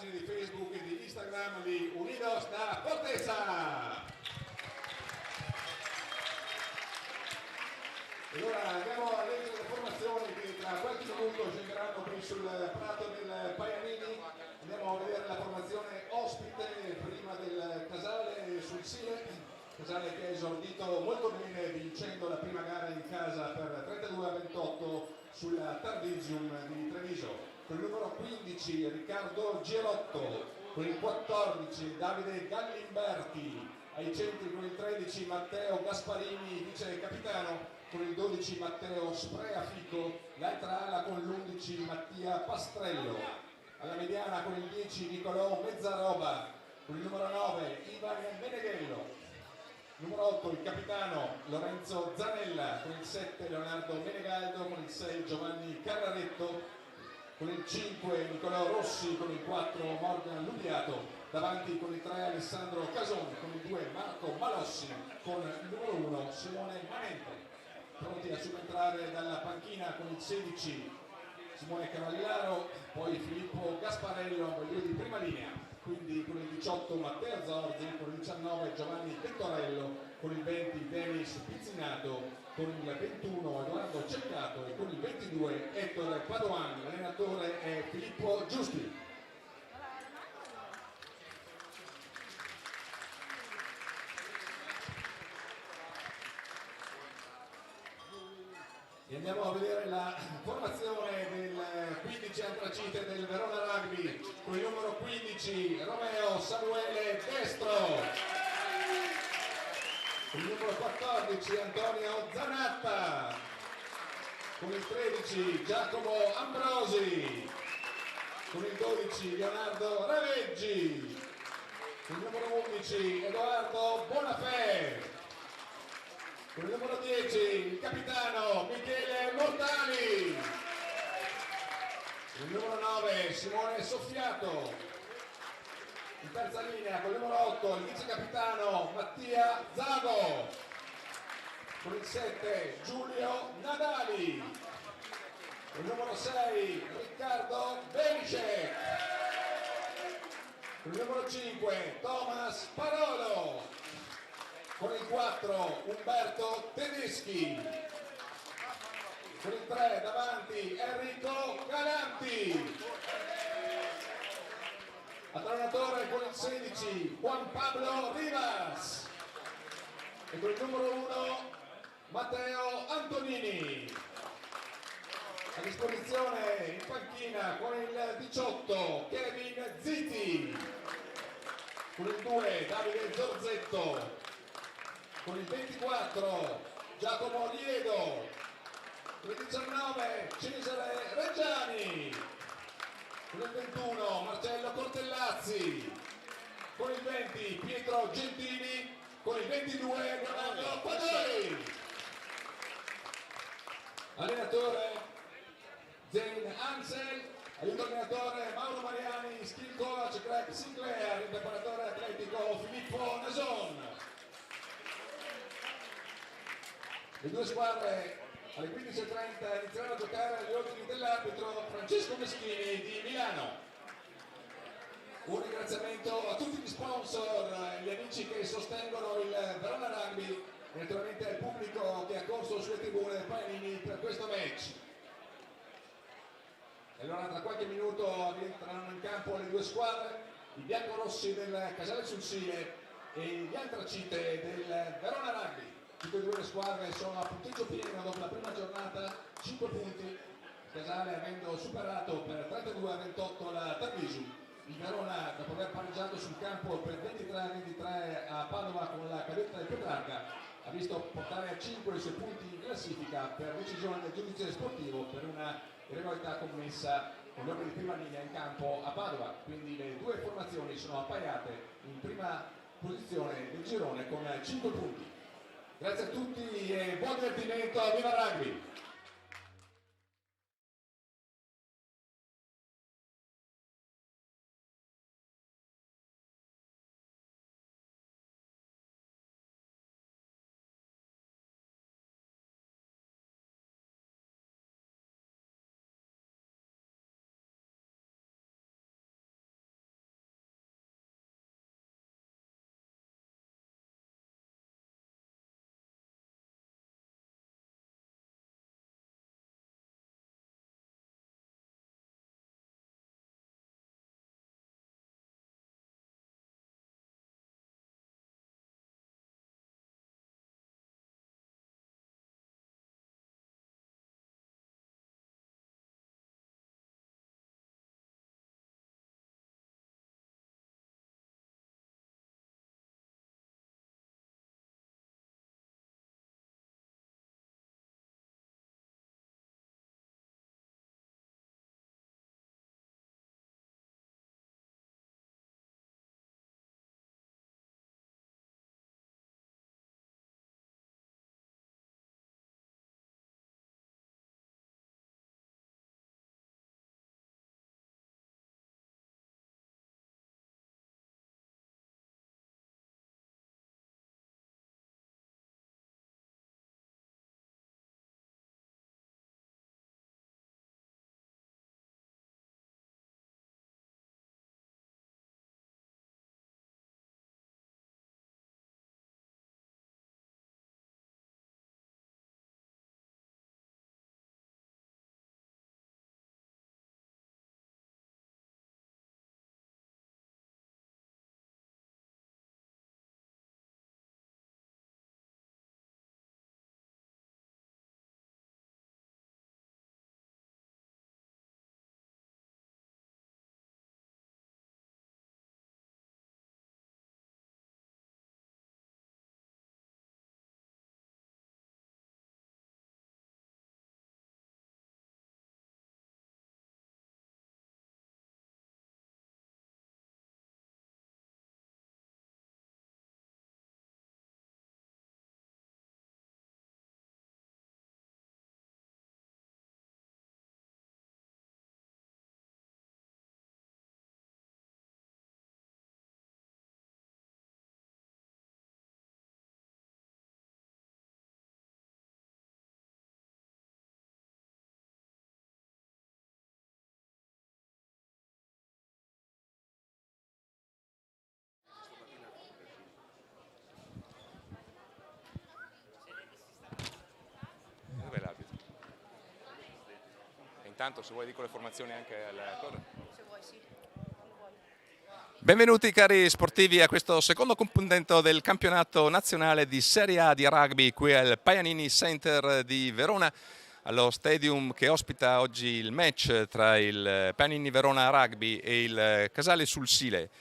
pagine di Facebook e di Instagram di Unidos da Fortezza. E ora andiamo a leggere le formazioni che tra qualche minuto scenderanno qui sul prato del Paianini. Andiamo a vedere la formazione ospite prima del Casale sul Sile. Casale che ha esordito molto bene vincendo la prima gara in casa per 32-28 sulla Tarvisium di Treviso. Con il numero 15 Riccardo Girotto, con il 14 Davide Gallimberti, ai centri con il 13 Matteo Gasparini, vice capitano, con il 12 Matteo Spreafico, l'altra ala con l'11 Mattia Pastrello, alla mediana con il 10 Nicolò Mezzaroba, con il numero 9 Ivan Meneghello, numero 8 il capitano Lorenzo Zanella, con il 7 Leonardo Menegaldo, con il 6 Giovanni Carraretto, con il 5 Nicolò Rossi, con il 4 Morgan Lubiato, davanti con il 3 Alessandro Cason, con il 2 Marco Malossi, con il numero 1 Simone Manente. Pronti a subentrare dalla panchina con il 16 Simone Cavallaro, poi Filippo Gasparello, gli due di prima linea, quindi con il 18 Matteo Zorzi, con il 19 Giovanni Pettorello, con il 20 Denis Pizzinato, con il 21 Edoardo Ceccato e con il 22 Ettore Padoan. L'allenatore è Filippo Giusti. E andiamo a vedere la formazione del 15 Antracite del Verona Rugby, con il numero 15 Romeo Samuele Destro, con il numero 14 Antonio Zanatta, con il 13 Giacomo Ambrosi, con il 12 Leonardo Raveggi, con il numero 11 Edoardo Bonafè, con il numero 10 il capitano Michele Mortali, il numero 9 Simone Soffiato, in terza linea con il numero 8 il vice capitano Mattia Zago, con il 7 Giulio Nadali, con il numero 6 Riccardo Benicek, con il numero 5 Thomas Parolo, con il 4 Umberto Tedeschi, con il 3 davanti Enrico Galanti, allenatore con il 16 Juan Pablo Rivas e con il numero 1 Matteo Antonini. A disposizione in panchina con il 18 Kevin Zitti, con il 2 Davide Zorzetto, con il 24 Giacomo Liedo, con il 19 Cesare Reggiani, con il 21 Marcello Cortellazzi, con il 20 Pietro Gentini, con il 22 Leonardo Padori. Allenatore Zane Ansel, aiuto allenatore Mauro Mariani, skill coach Greg Sinclair, il preparatore atletico Filippo Nason. Le due squadre alle 15:30 inizieranno a giocare agli ordini dell'arbitro Francesco Meschini di Milano. Un ringraziamento a tutti gli sponsor, gli amici che sostengono il Verona Rugby e naturalmente al pubblico che ha corso sulle tribune del Paianini per questo match. E allora tra qualche minuto rientreranno in campo le due squadre, i biancorossi del Casale sul Sile e gli Antracite del Verona Rugby. Tutte e due le squadre sono a punteggio pieno dopo la prima giornata, 5 punti, Casale avendo superato per 32-28 la Tarvisio. Il Verona, dopo aver pareggiato sul campo per 23-23 a Padova con la cadetta del Petrarca, ha visto portare a 5 i suoi punti in classifica per decisione del giudice sportivo per una irregolarità commessa con l'uomo di prima linea in campo a Padova. Quindi le due formazioni sono appaiate in prima posizione del girone con 5 punti. Grazie a tutti e buon divertimento, viva Rugby! intanto se vuoi dico le formazioni anche al... Benvenuti cari sportivi a questo secondo appuntamento del campionato nazionale di Serie A di rugby qui al Paianini Center di Verona, allo stadium che ospita oggi il match tra il Paianini Verona Rugby e il Casale sul Sile.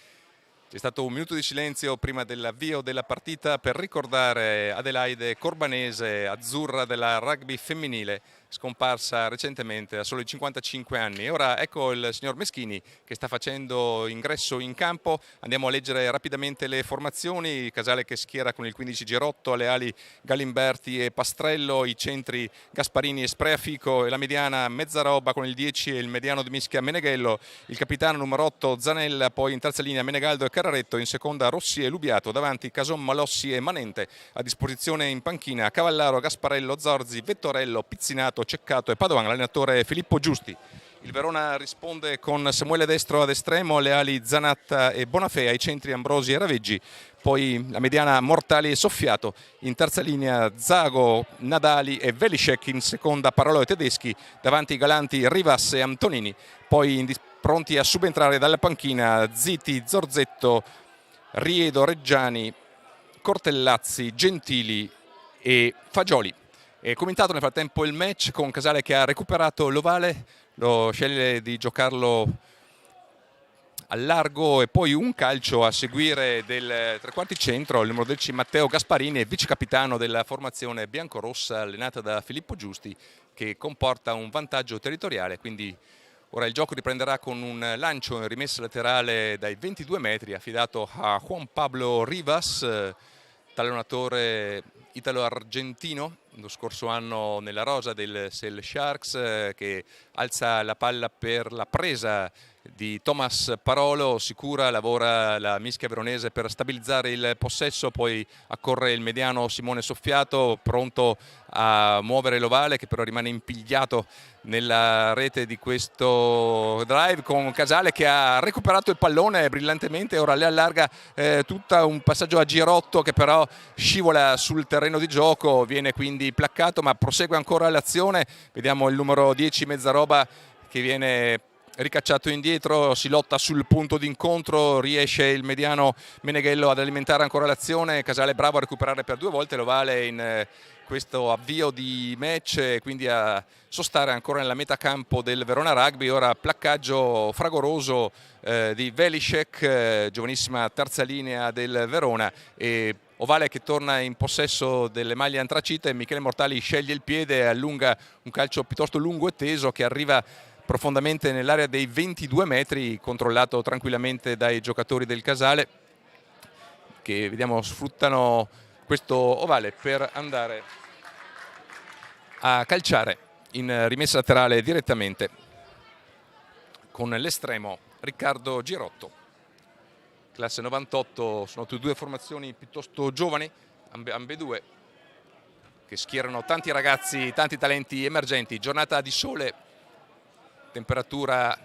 C'è stato un minuto di silenzio prima dell'avvio della partita per ricordare Adelaide Corbanese, azzurra della rugby femminile, scomparsa recentemente a soli 55 anni. E ora ecco il signor Meschini che sta facendo ingresso in campo. Andiamo a leggere rapidamente le formazioni. Il Casale che schiera con il 15 Girotto, alle ali Galimberti e Pastrello, i centri Gasparini e Spreafico e la mediana Mezzaroba con il 10 e il mediano di Mischia Meneghello, il capitano numero 8 Zanella, poi in terza linea Menegaldo e Carraretto, in seconda Rossi e Lubiato, davanti Cason, Malossi e Manente, a disposizione in panchina Cavallaro, Gasparello, Zorzi, Vettorello, Pizzinato, Ceccato e Padovan, l'allenatore Filippo Giusti. Il Verona risponde con Samuele Destro ad estremo, alle ali Zanatta e Bonafè, ai centri Ambrosi e Raveggi, poi la mediana Mortali e Soffiato, in terza linea Zago, Nadali e Velisek, in seconda Parolo e Tedeschi, davanti Galanti, Rivas e Antonini, poi pronti a subentrare dalla panchina Ziti, Zorzetto, Riedo, Reggiani, Cortellazzi, Gentili e Fagioli. È commentato nel frattempo il match con Casale che ha recuperato l'ovale, lo sceglie di giocarlo al largo e poi un calcio a seguire del tre quarti centro, il numero 10 Matteo Gasparini, vice capitano della formazione biancorossa allenata da Filippo Giusti, che comporta un vantaggio territoriale. Quindi ora il gioco riprenderà con un lancio in rimessa laterale dai 22 metri affidato a Juan Pablo Rivas, talonatore italo-argentino, lo scorso anno nella rosa del Sale Sharks, che alza la palla per la presa di Thomas Parolo, sicura, lavora la mischia veronese per stabilizzare il possesso, poi accorre il mediano Simone Soffiato, pronto a muovere l'ovale che però rimane impigliato nella rete di questo drive, con Casale che ha recuperato il pallone brillantemente, ora le allarga tutto un passaggio a Girotto che però scivola sul terreno di gioco, viene quindi placcato ma prosegue ancora l'azione. Vediamo il numero 10 Mezzaroba che viene ricacciato indietro, si lotta sul punto d'incontro, riesce il mediano Meneghello ad alimentare ancora l'azione. Casale bravo a recuperare per due volte l'ovale in questo avvio di match, quindi a sostare ancora nella metacampo del Verona Rugby. Ora placcaggio fragoroso di Velisek, giovanissima terza linea del Verona, e ovale che torna in possesso delle maglie antracite. Michele Mortali sceglie il piede e allunga un calcio piuttosto lungo e teso che arriva profondamente nell'area dei 22 metri, controllato tranquillamente dai giocatori del Casale che vediamo sfruttano questo ovale per andare a calciare in rimessa laterale direttamente con l'estremo Riccardo Girotto. Classe 98, sono tutte due formazioni piuttosto giovani, ambedue, che schierano tanti ragazzi, tanti talenti emergenti. Giornata di sole, temperatura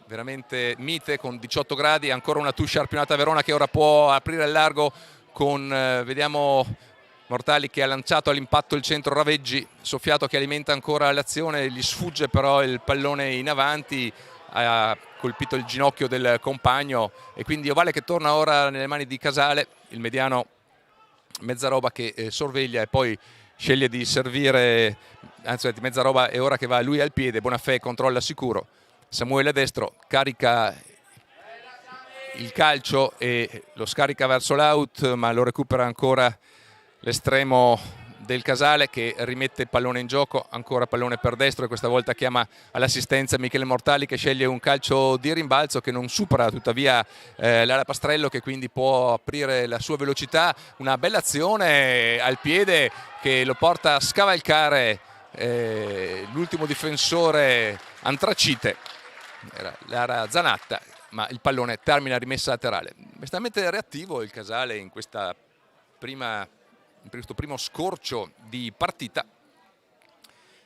veramente mite con 18 gradi, ancora una touche arpionata a Verona che ora può aprire al largo con, vediamo, Mortali che ha lanciato all'impatto il centro Raveggi, Soffiato che alimenta ancora l'azione, gli sfugge però il pallone in avanti, ha colpito il ginocchio del compagno e quindi ovale che torna ora nelle mani di Casale, il mediano Mezzaroba che sorveglia e poi sceglie di servire, anzi Mezzaroba è ora che va lui al piede, Bonafè controlla sicuro, Samuele Destro carica il calcio e lo scarica verso l'out, ma lo recupera ancora l'estremo del Casale che rimette il pallone in gioco, ancora pallone per Destro e questa volta chiama all'assistenza Michele Mortali che sceglie un calcio di rimbalzo che non supera tuttavia l'ala Pastrello, che quindi può aprire la sua velocità. Una bella azione al piede che lo porta a scavalcare l'ultimo difensore antracite, era Zanatta, ma il pallone termina rimessa laterale. Estremamente reattivo il Casale in questo primo scorcio di partita,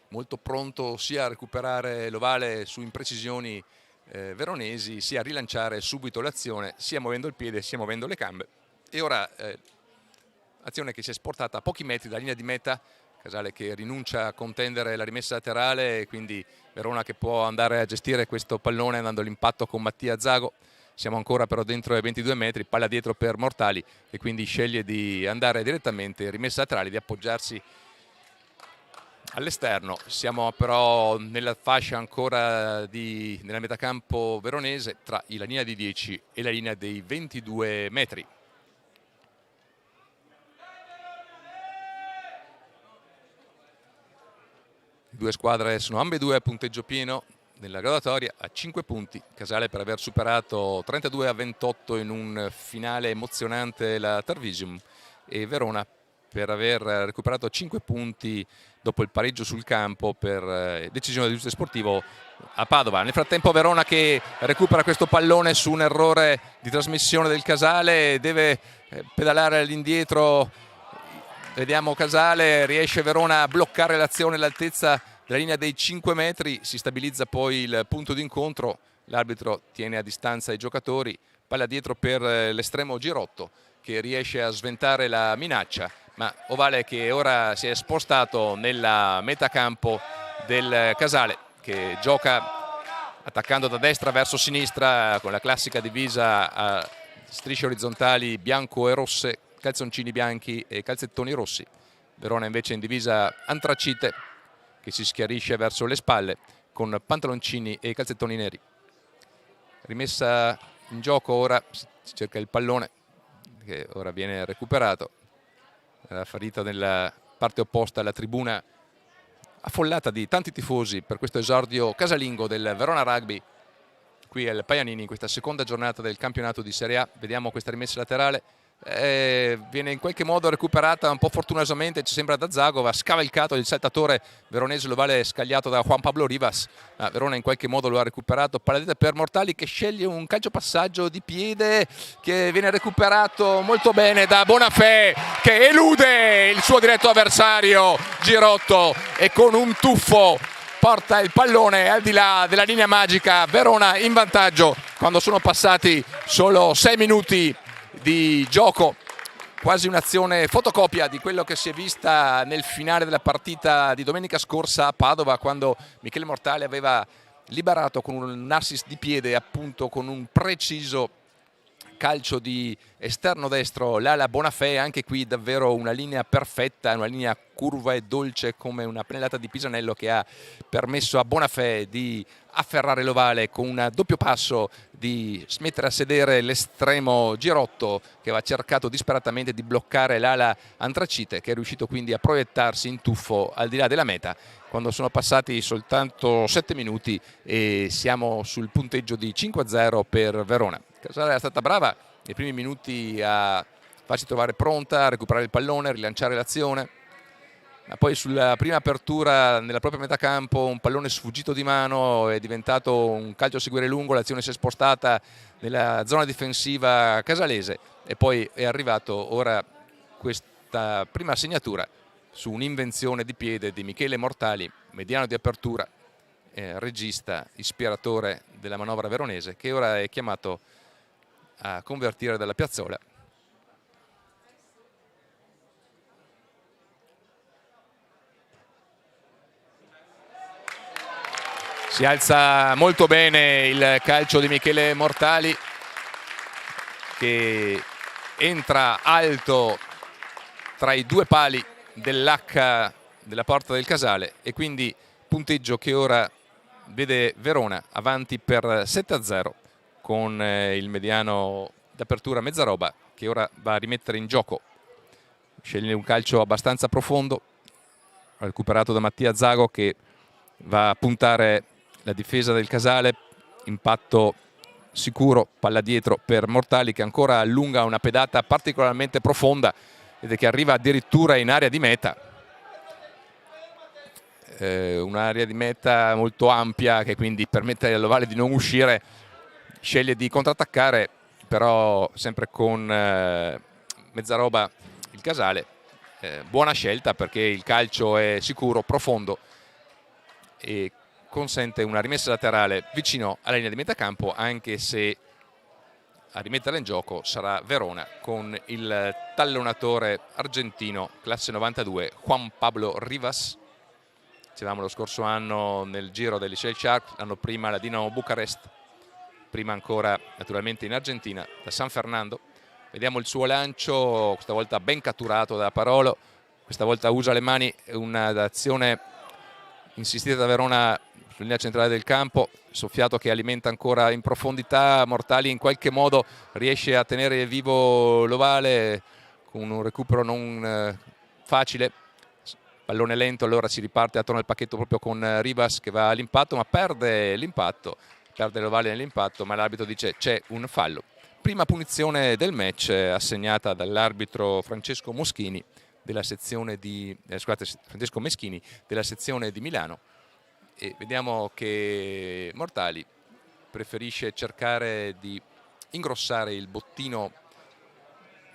molto pronto sia a recuperare l'ovale su imprecisioni veronesi, sia a rilanciare subito l'azione, sia muovendo il piede sia muovendo le gambe. E ora azione che si è sportata a pochi metri dalla linea di meta, Casale che rinuncia a contendere la rimessa laterale e quindi Verona che può andare a gestire questo pallone andando all'impatto con Mattia Zago. Siamo ancora però dentro ai 22 metri, palla dietro per Mortali e quindi sceglie di andare direttamente rimessa laterale, di appoggiarsi all'esterno. Siamo però nella fascia ancora nella metacampo veronese tra la linea di 10 e la linea dei 22 metri. Le due squadre sono ambedue a punteggio pieno nella graduatoria a 5 punti. Casale per aver superato 32-28 in un finale emozionante la Tarvisum e Verona per aver recuperato 5 punti dopo il pareggio sul campo per decisione del giudice sportivo a Padova. Nel frattempo Verona che recupera questo pallone su un errore di trasmissione del Casale, deve pedalare all'indietro. Vediamo Casale, riesce Verona a bloccare l'azione all'altezza della linea dei 5 metri, si stabilizza poi il punto d'incontro, l'arbitro tiene a distanza i giocatori, palla dietro per l'estremo Girotto che riesce a sventare la minaccia, ma Ovale che ora si è spostato nella metacampo del Casale che gioca attaccando da destra verso sinistra con la classica divisa a strisce orizzontali bianco e rosse, calzoncini bianchi e calzettoni rossi. Verona invece in divisa antracite che si schiarisce verso le spalle con pantaloncini e calzettoni neri. Rimessa in gioco ora, si cerca il pallone che ora viene recuperato. Era ferita nella parte opposta alla tribuna affollata di tanti tifosi per questo esordio casalingo del Verona Rugby qui al Paianini in questa seconda giornata del campionato di Serie A. Vediamo questa rimessa laterale, viene in qualche modo recuperata un po' fortunosamente, ci sembra da Zago, va scavalcato il saltatore veronese, lo vale scagliato da Juan Pablo Rivas, ma Verona in qualche modo lo ha recuperato. Palla per Mortali che sceglie un calcio passaggio di piede che viene recuperato molto bene da Bonafè che elude il suo diretto avversario Girotto e con un tuffo porta il pallone al di là della linea magica. Verona in vantaggio quando sono passati solo 6 minuti di gioco, quasi un'azione fotocopia di quello che si è vista nel finale della partita di domenica scorsa a Padova, quando Michele Mortali aveva liberato con un assist di piede, appunto con un preciso calcio di esterno destro l'ala Bonafè. Anche qui davvero una linea perfetta, una linea curva e dolce come una pennellata di Pisanello che ha permesso a Bonafè di afferrare l'ovale con un doppio passo, di mettere a sedere l'estremo Girotto che aveva cercato disperatamente di bloccare l'ala antracite, che è riuscito quindi a proiettarsi in tuffo al di là della meta quando sono passati soltanto 7 minuti e siamo sul punteggio di 5-0 per Verona. Casale era stata brava nei primi minuti a farsi trovare pronta, a recuperare il pallone, a rilanciare l'azione, ma poi sulla prima apertura nella propria metacampo un pallone sfuggito di mano è diventato un calcio a seguire lungo, l'azione si è spostata nella zona difensiva casalese e poi è arrivato ora questa prima segnatura su un'invenzione di piede di Michele Mortali, mediano di apertura, regista, ispiratore della manovra veronese, che ora è chiamato a convertire dalla piazzola. Si alza molto bene il calcio di Michele Mortali che entra alto tra i due pali dell'H della porta del Casale e quindi punteggio che ora vede Verona avanti per 7-0 con il mediano d'apertura Mezzaroba che ora va a rimettere in gioco. Sceglie un calcio abbastanza profondo, recuperato da Mattia Zago che va a puntare la difesa del Casale, impatto sicuro, palla dietro per Mortali che ancora allunga una pedata particolarmente profonda ed che arriva addirittura in area di meta, un'area di meta molto ampia che quindi permette all'ovale di non uscire. Sceglie di contrattaccare però sempre con Mezzaroba il Casale, buona scelta perché il calcio è sicuro, profondo e consente una rimessa laterale vicino alla linea di metacampo, anche se a rimetterla in gioco sarà Verona con il tallonatore argentino classe 92 Juan Pablo Rivas. Dicevamo lo scorso anno nel giro degli Shell Shark, l'anno prima la Dinamo Bucarest, prima ancora naturalmente in Argentina da San Fernando. Vediamo il suo lancio, questa volta ben catturato da Parolo, questa volta usa le mani, un'azione insistita da Verona sulla linea centrale del campo, soffiato che alimenta ancora in profondità. Mortali in qualche modo riesce a tenere vivo l'ovale con un recupero non facile, pallone lento, allora si riparte attorno al pacchetto proprio con Rivas che va all'impatto, ma perde l'impatto, perde l'ovale nell'impatto, ma l'arbitro dice c'è un fallo. Prima punizione del match assegnata dall'arbitro Francesco Meschini della sezione di Milano, e vediamo che Mortali preferisce cercare di ingrossare il bottino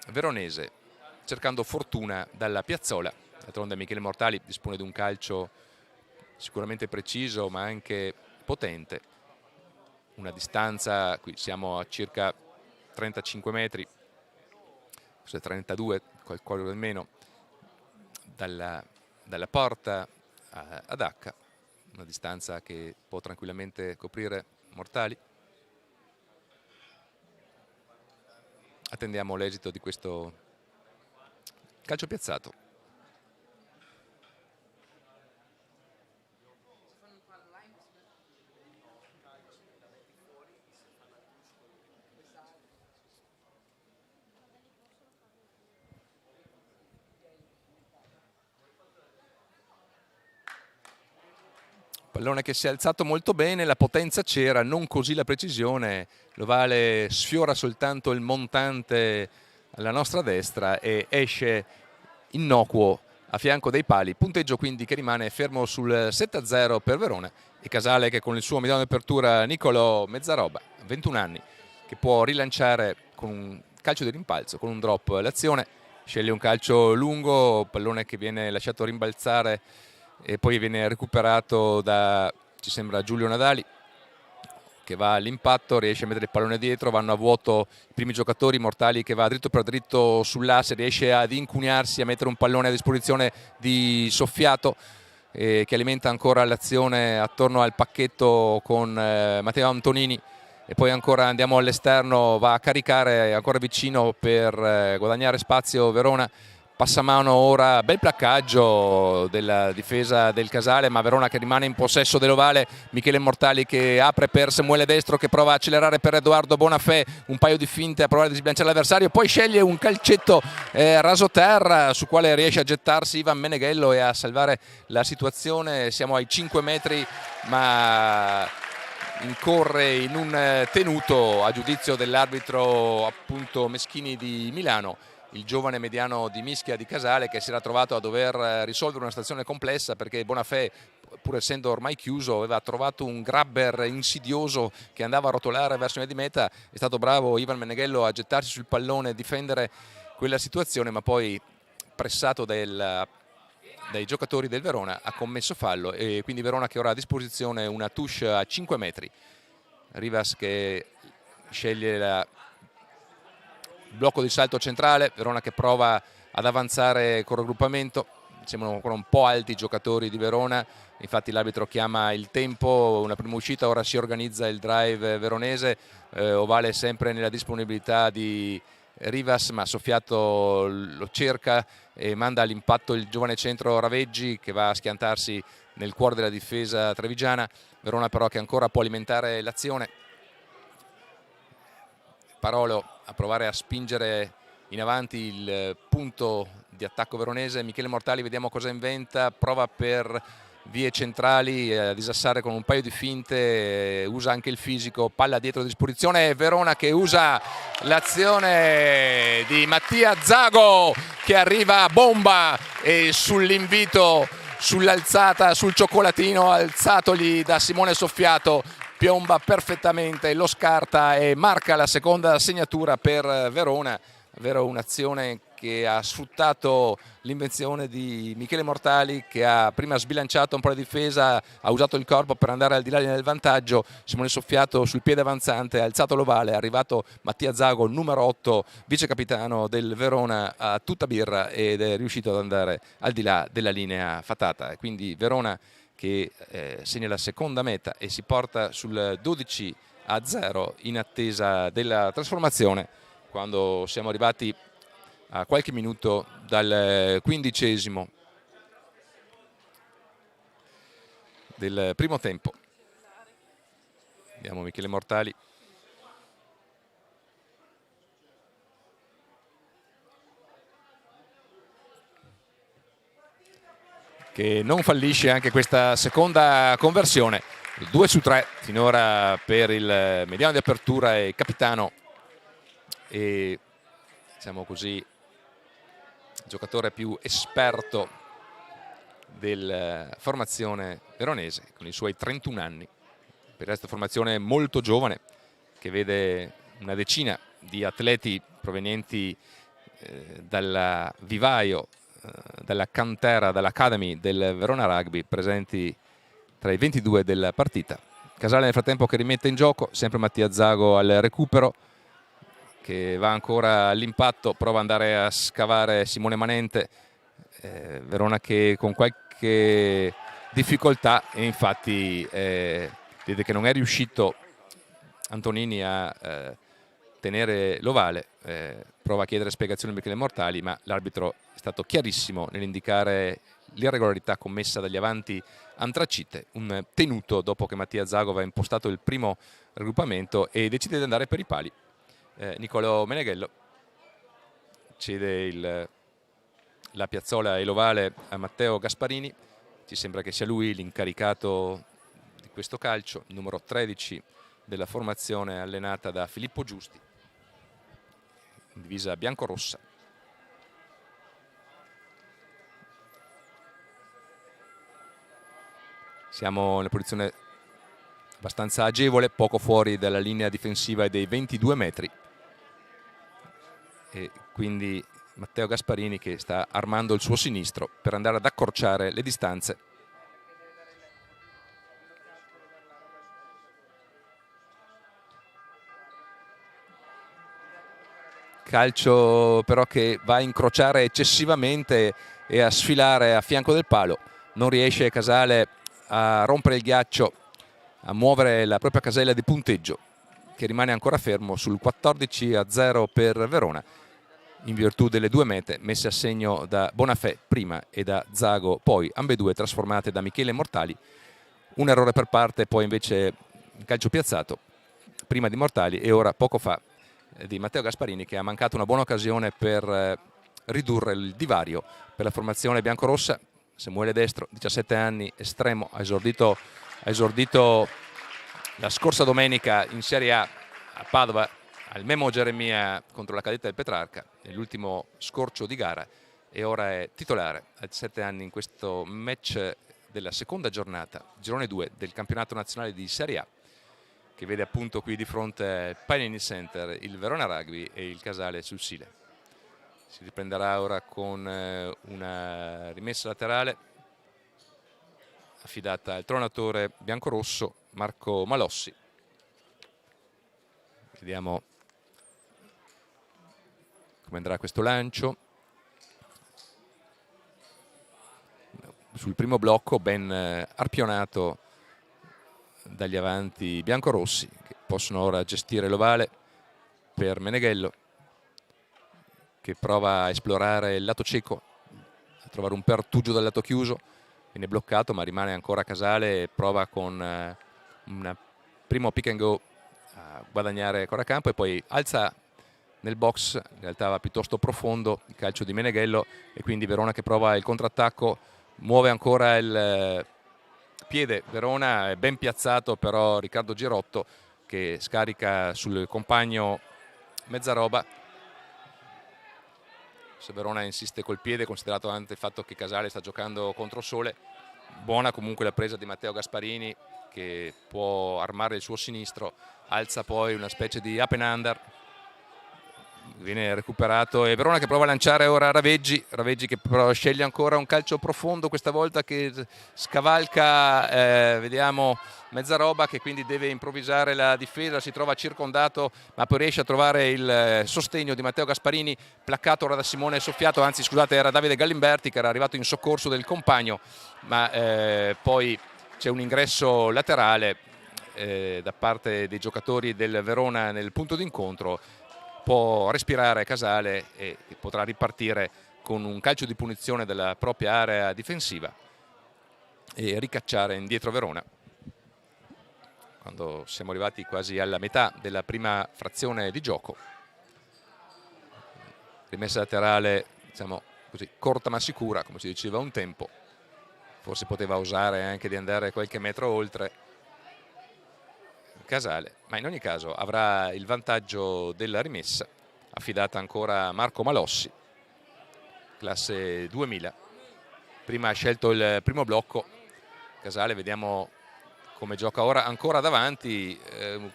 veronese cercando fortuna dalla piazzola. D'altronde Michele Mortali dispone di un calcio sicuramente preciso ma anche potente, una distanza, qui siamo a circa 35 metri, forse 32, qualcosa di meno, dalla porta ad H, una distanza che può tranquillamente coprire Mortali. Attendiamo l'esito di questo calcio piazzato. Pallone che si è alzato molto bene, la potenza c'era, non così la precisione. L'ovale sfiora soltanto il montante alla nostra destra e esce innocuo a fianco dei pali. Punteggio quindi che rimane fermo sul 7-0 per Verona, e Casale che con il suo mediano di apertura Nicolò Mezzaroba, 21 anni, che può rilanciare con un calcio di rimpalzo, con un drop l'azione. Sceglie un calcio lungo, pallone che viene lasciato rimbalzare e poi viene recuperato da, ci sembra, Giulio Nadali, che va all'impatto, riesce a mettere il pallone dietro, vanno a vuoto i primi giocatori. Mortali che va dritto per dritto sull'asse, riesce ad incunearsi, a mettere un pallone a disposizione di Soffiato, che alimenta ancora l'azione attorno al pacchetto con Matteo Antonini, e poi ancora andiamo all'esterno, va a caricare ancora vicino per guadagnare spazio Verona. Passamano ora, bel placcaggio della difesa del Casale, ma Verona che rimane in possesso dell'ovale. Michele Mortali che apre per Samuele Destro, che prova a accelerare per Edoardo Bonafè, un paio di finte a provare di sbilanciare l'avversario, poi sceglie un calcetto rasoterra su quale riesce a gettarsi Ivan Meneghello e a salvare la situazione. Siamo ai 5 metri, ma incorre in un tenuto, a giudizio dell'arbitro appunto Meschini di Milano, il giovane mediano di mischia di Casale, che si era trovato a dover risolvere una situazione complessa perché Bonafè, pur essendo ormai chiuso, aveva trovato un grabber insidioso che andava a rotolare verso la di meta. È stato bravo Ivan Meneghello a gettarsi sul pallone e difendere quella situazione, ma poi pressato dai giocatori del Verona ha commesso fallo, e quindi Verona che ora ha a disposizione una touche a 5 metri. Rivas che sceglie il blocco di salto centrale, Verona che prova ad avanzare con raggruppamento. Sembrano ancora un po' alti i giocatori di Verona, infatti l'arbitro chiama il tempo, una prima uscita, ora si organizza il drive veronese. Ovale sempre nella disponibilità di Rivas, ma Soffiato lo cerca e manda all'impatto il giovane centro Raveggi, che va a schiantarsi nel cuore della difesa trevigiana. Verona però che ancora può alimentare l'azione. Parolo a provare a spingere in avanti il punto di attacco veronese. Michele Mortali, vediamo cosa inventa, prova per vie centrali a disassare con un paio di finte, usa anche il fisico, palla dietro a disposizione. Verona che usa l'azione di Mattia Zago, che arriva a bomba, e sull'invito, sull'alzata, sul cioccolatino alzatogli da Simone Soffiato, piomba perfettamente, lo scarta e marca la seconda segnatura per Verona. Davvero un'azione che ha sfruttato l'invenzione di Michele Mortali, che ha prima sbilanciato un po' la difesa, ha usato il corpo per andare al di là del vantaggio. Simone Soffiato sul piede avanzante ha alzato l'ovale, è arrivato Mattia Zago, numero 8, vice capitano del Verona, a tutta birra, ed è riuscito ad andare al di là della linea fatata. Quindi Verona che segna la seconda meta e si porta sul 12-0 in attesa della trasformazione, quando siamo arrivati a qualche minuto dal 15° del primo tempo. Vediamo Michele Mortali. Che non fallisce anche questa seconda conversione. 2-3 finora per il mediano di apertura e capitano e, diciamo così, giocatore più esperto della formazione veronese, con i suoi 31 anni. Per questa formazione molto giovane, che vede una decina di atleti provenienti dal vivaio, dalla cantera, dall'Academy del Verona Rugby, presenti tra i 22 della partita. Casale nel frattempo che rimette in gioco, sempre Mattia Zago al recupero, che va ancora all'impatto, prova ad andare a scavare Simone Manente. Verona che con qualche difficoltà, e infatti vede che non è riuscito Antonini a tenere l'ovale, prova a chiedere spiegazioni a Michele Mortali, ma l'arbitro è stato chiarissimo nell'indicare l'irregolarità commessa dagli avanti antracite, un tenuto dopo che Mattia Zago aveva impostato il primo raggruppamento e decide di andare per i pali. Nicolò Meneghello cede la piazzola e l'ovale a Matteo Gasparini. Ci sembra che sia lui l'incaricato di questo calcio, il numero 13 della formazione allenata da Filippo Giusti, in divisa biancorossa. Siamo nella posizione abbastanza agevole, poco fuori dalla linea difensiva dei 22 metri, e quindi Matteo Gasparini che sta armando il suo sinistro per andare ad accorciare le distanze. Calcio però che va a incrociare eccessivamente e a sfilare a fianco del palo. Non riesce Casale a rompere il ghiaccio, a muovere la propria casella di punteggio, che rimane ancora fermo sul 14-0 per Verona, in virtù delle due mete messe a segno da Bonafè prima e da Zago poi, ambedue trasformate da Michele Mortali. Un errore per parte, poi invece calcio piazzato prima di Mortali e ora poco fa di Matteo Gasparini, che ha mancato una buona occasione per ridurre il divario per la formazione biancorossa. Samuele Destro, 17 anni, estremo, ha esordito la scorsa domenica in Serie A a Padova al Memo Geremia contro la cadetta del Petrarca nell'ultimo scorcio di gara, e ora è titolare a 17 anni in questo match della seconda giornata, girone 2 del campionato nazionale di Serie A, che vede appunto qui di fronte Paganini Center, il Verona Rugby e il Casale sul Sile. Si riprenderà ora con una rimessa laterale affidata al tronatore biancorosso Marco Malossi. Vediamo come andrà questo lancio. Sul primo blocco ben arpionato dagli avanti biancorossi, che possono ora gestire l'ovale per Meneghello, che prova a esplorare il lato cieco, a trovare un pertugio dal lato chiuso. Viene bloccato, ma rimane ancora Casale e prova con un primo pick and go a guadagnare ancora campo, e poi alza nel box, in realtà va piuttosto profondo il calcio di Meneghello, e quindi Verona che prova il contrattacco, muove ancora il piede. Verona è ben piazzato però Riccardo Girotto, che scarica sul compagno Mezzaroba. Se Verona insiste col piede, considerato anche il fatto che Casale sta giocando contro sole. Buona comunque la presa di Matteo Gasparini, che può armare il suo sinistro, alza poi una specie di up and under, viene recuperato e Verona che prova a lanciare ora Raveggi che però sceglie ancora un calcio profondo, questa volta che scavalca, vediamo Mezzaroba che quindi deve improvvisare la difesa, si trova circondato ma poi riesce a trovare il sostegno di Matteo Gasparini, placcato ora da Simone Soffiato, anzi scusate era Davide Gallimberti che era arrivato in soccorso del compagno, ma poi c'è un ingresso laterale da parte dei giocatori del Verona nel punto d'incontro. Può respirare Casale e potrà ripartire con un calcio di punizione della propria area difensiva e ricacciare indietro Verona. Quando siamo arrivati quasi alla metà della prima frazione di gioco, rimessa laterale diciamo così corta ma sicura, come si diceva un tempo, forse poteva osare anche di andare qualche metro oltre Casale, ma in ogni caso avrà il vantaggio della rimessa, affidata ancora a Marco Malossi, classe 2000. Prima ha scelto il primo blocco, Casale vediamo come gioca ora, ancora davanti,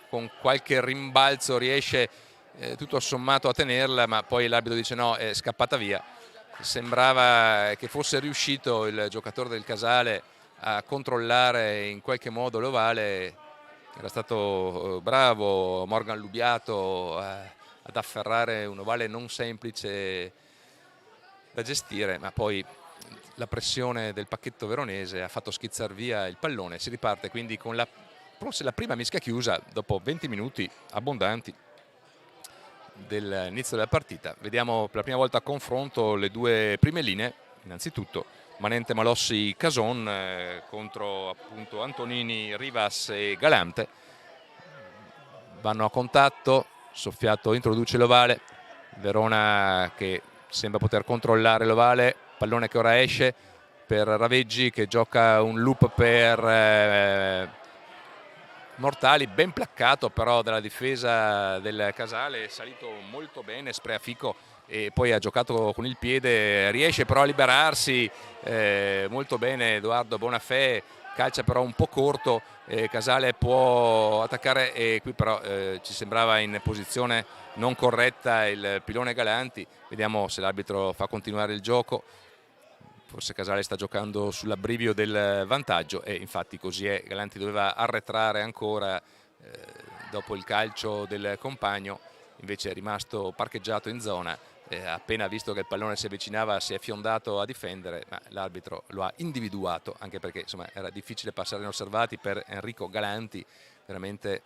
con qualche rimbalzo riesce tutto sommato a tenerla, ma poi l'arbitro dice no, è scappata via. Sembrava che fosse riuscito il giocatore del Casale a controllare in qualche modo l'ovale. Era stato bravo Morgan Lubiato ad afferrare un ovale non semplice da gestire, ma poi la pressione del pacchetto veronese ha fatto schizzar via il pallone. Si riparte quindi con forse la prima mischia chiusa dopo 20 minuti abbondanti dell'inizio della partita. Vediamo per la prima volta a confronto le due prime linee, innanzitutto Manente, Malossi, Cason contro appunto Antonini, Rivas e Galante. Vanno a contatto, Soffiato introduce l'ovale, Verona che sembra poter controllare l'ovale, pallone che ora esce per Raveggi che gioca un loop per Mortali, ben placcato però dalla difesa del Casale, è salito molto bene Spreafico e poi ha giocato con il piede, riesce però a liberarsi molto bene Edoardo Bonafè, calcia però un po' corto, Casale può attaccare e qui però ci sembrava in posizione non corretta il pilone Galanti. Vediamo se l'arbitro fa continuare il gioco, forse Casale sta giocando sull'abbrivio del vantaggio e infatti così è, Galanti doveva arretrare ancora dopo il calcio del compagno, invece è rimasto parcheggiato in zona. Appena visto che il pallone si avvicinava si è fiondato a difendere, ma l'arbitro lo ha individuato, anche perché insomma era difficile passare inosservati per Enrico Galanti, veramente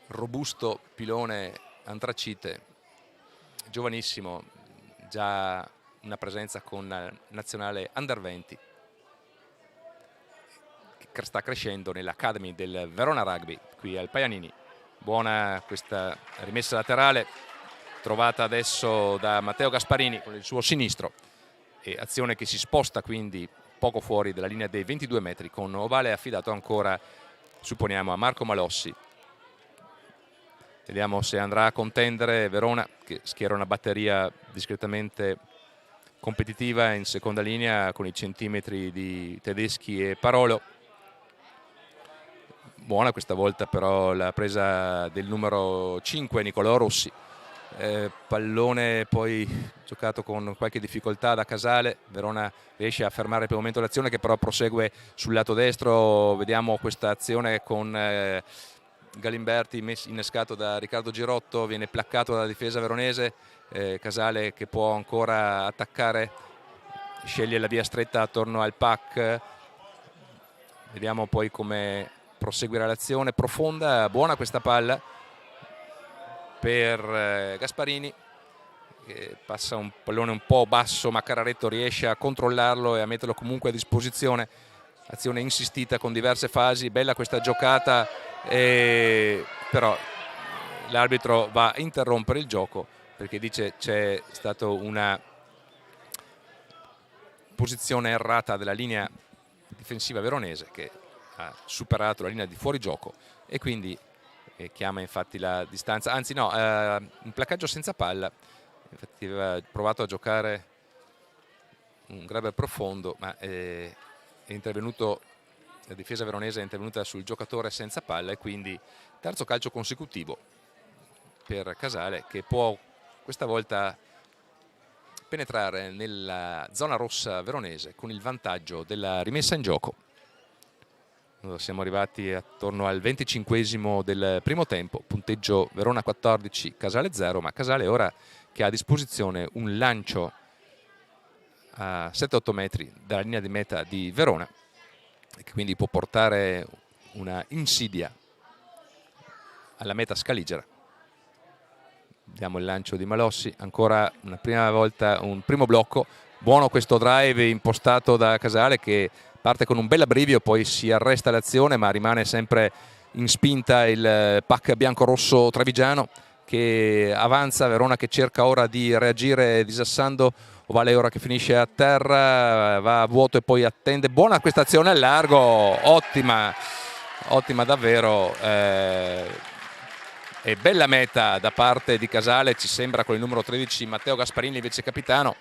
robusto pilone antracite, giovanissimo, già una presenza con nazionale Under 20 che sta crescendo nell'Academy del Verona Rugby qui al Paianini. Buona questa rimessa laterale trovata adesso da Matteo Gasparini con il suo sinistro e azione che si sposta quindi poco fuori dalla linea dei 22 metri con ovale affidato ancora, supponiamo, a Marco Malossi. Vediamo se andrà a contendere Verona che schiera una batteria discretamente competitiva in seconda linea con i centimetri di Tedeschi e Parolo. Buona questa volta però la presa del numero 5 Nicolò Rossi. Pallone poi giocato con qualche difficoltà da Casale, Verona riesce a fermare per il momento l'azione che però prosegue sul lato destro. Vediamo questa azione con Galimberti innescato da Riccardo Girotto, viene placcato dalla difesa veronese, Casale che può ancora attaccare, sceglie la via stretta attorno al pack. Vediamo poi come proseguirà l'azione profonda, buona questa palla per Gasparini che passa un pallone un po' basso ma Cararetto riesce a controllarlo e a metterlo comunque a disposizione. Azione insistita con diverse fasi, bella questa giocata però l'arbitro va a interrompere il gioco perché dice c'è stata una posizione errata della linea difensiva veronese che ha superato la linea di fuorigioco e quindi chiama infatti la distanza, anzi no, un placcaggio senza palla, infatti aveva provato a giocare un grabber profondo ma è intervenuto, la difesa veronese è intervenuta sul giocatore senza palla e quindi terzo calcio consecutivo per Casale, che può questa volta penetrare nella zona rossa veronese con il vantaggio della rimessa in gioco. Siamo arrivati attorno al 25esimo del primo tempo, punteggio Verona 14, Casale 0, ma Casale ora che ha a disposizione un lancio a 7-8 metri dalla linea di meta di Verona e che quindi può portare una insidia alla meta scaligera. Vediamo il lancio di Malossi, ancora una prima volta un primo blocco, buono questo drive impostato da Casale che parte con un bel abbrivio, poi si arresta l'azione ma rimane sempre in spinta il pack bianco-rosso trevigiano che avanza, Verona che cerca ora di reagire disassando Ovale ora che finisce a terra, va a vuoto e poi attende, buona questa azione al largo, ottima davvero, e bella meta da parte di Casale, ci sembra, con il numero 13 Matteo Gasparini vice capitano.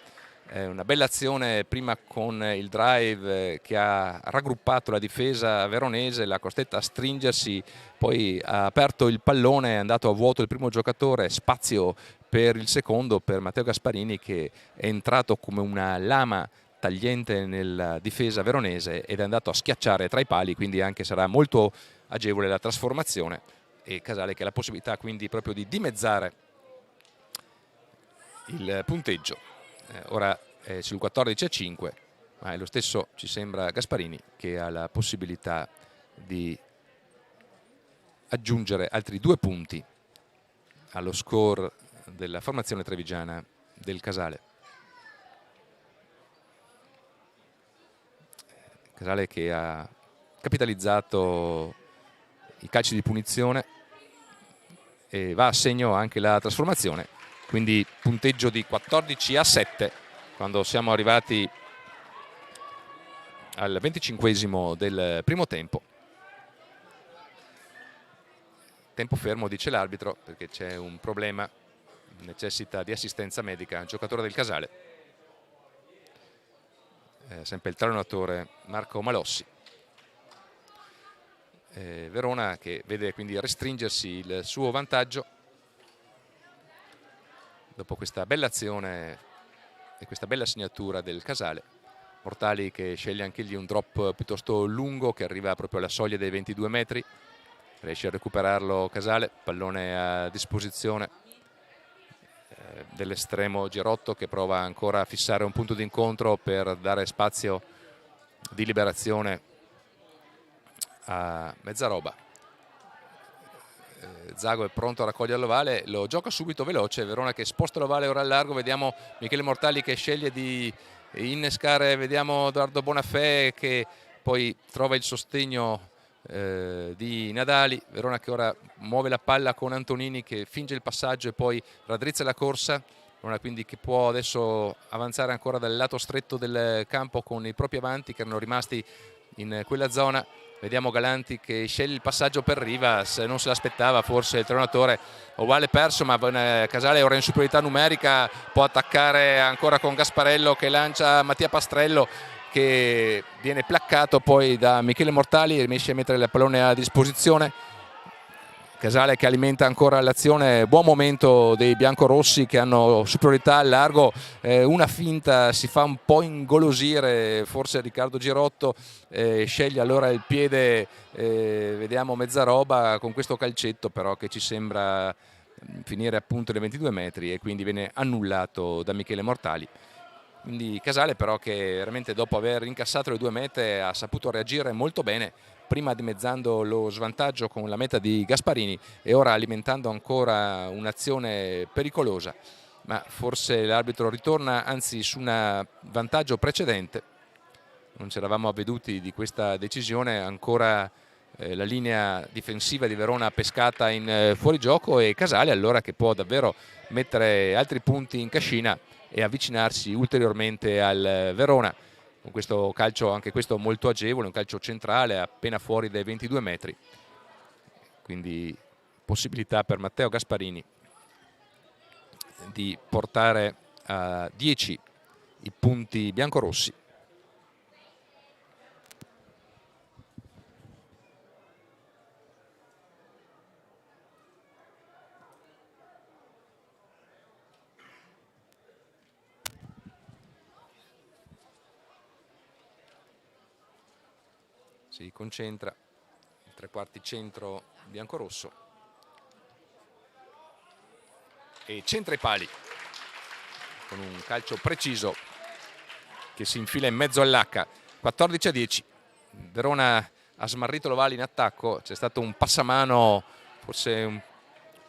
Una bella azione prima con il drive che ha raggruppato la difesa veronese, l'ha costretta a stringersi, poi ha aperto il pallone, è andato a vuoto il primo giocatore, spazio per il secondo, per Matteo Gasparini che è entrato come una lama tagliente nella difesa veronese ed è andato a schiacciare tra i pali, quindi anche sarà molto agevole la trasformazione e Casale che ha la possibilità quindi proprio di dimezzare il punteggio. Ora è sul 14-5, ma è lo stesso, ci sembra, Gasparini che ha la possibilità di aggiungere altri 2 punti allo score della formazione trevigiana del Casale. Casale che ha capitalizzato i calci di punizione e va a segno anche la trasformazione, quindi punteggio di 14-7 quando siamo arrivati al 25esimo del primo tempo. Tempo fermo, dice l'arbitro, perché c'è un problema, necessita di assistenza medica il giocatore del Casale, sempre il talonatore Marco Malossi. Verona che vede quindi restringersi il suo vantaggio dopo questa bella azione e questa bella segnatura del Casale. Mortali che sceglie anche lì un drop piuttosto lungo che arriva proprio alla soglia dei 22 metri, riesce a recuperarlo Casale, pallone a disposizione dell'estremo Girotto che prova ancora a fissare un punto d'incontro per dare spazio di liberazione a Mezzaroba. Zago è pronto a raccogliere l'ovale, lo gioca subito veloce, Verona che sposta l'ovale ora al largo, vediamo Michele Mortali che sceglie di innescare, vediamo Edoardo Bonafè che poi trova il sostegno di Nadali, Verona che ora muove la palla con Antonini che finge il passaggio e poi raddrizza la corsa, Verona quindi che può adesso avanzare ancora dal lato stretto del campo con i propri avanti che erano rimasti in quella zona. Vediamo Galanti che sceglie il passaggio per Rivas, non se l'aspettava forse il trionatore, ovale perso ma Casale ora in superiorità numerica, può attaccare ancora con Gasparello che lancia Mattia Pastrello che viene placcato poi da Michele Mortali e riesce a mettere il pallone a disposizione. Casale che alimenta ancora l'azione, buon momento dei biancorossi che hanno superiorità al largo, una finta si fa un po' ingolosire forse Riccardo Girotto, sceglie allora il piede, vediamo Mezzaroba con questo calcetto però che ci sembra finire appunto nei 22 metri e quindi viene annullato da Michele Mortali. Quindi Casale però che veramente dopo aver incassato le 2 mete ha saputo reagire molto bene, prima dimezzando lo svantaggio con la meta di Gasparini e ora alimentando ancora un'azione pericolosa, ma forse l'arbitro ritorna anzi su un vantaggio precedente, non ci eravamo avveduti di questa decisione, ancora la linea difensiva di Verona pescata in fuorigioco e Casale allora che può davvero mettere altri punti in cascina e avvicinarsi ulteriormente al Verona con questo calcio, anche questo molto agevole, un calcio centrale appena fuori dai 22 metri, quindi possibilità per Matteo Gasparini di portare a 10 i punti biancorossi. si concentra, il tre quarti centro biancorosso e centra i pali con un calcio preciso che si infila in mezzo all'H. 14-10. Verona ha smarrito l'Ovalle in attacco, c'è stato un passamano forse un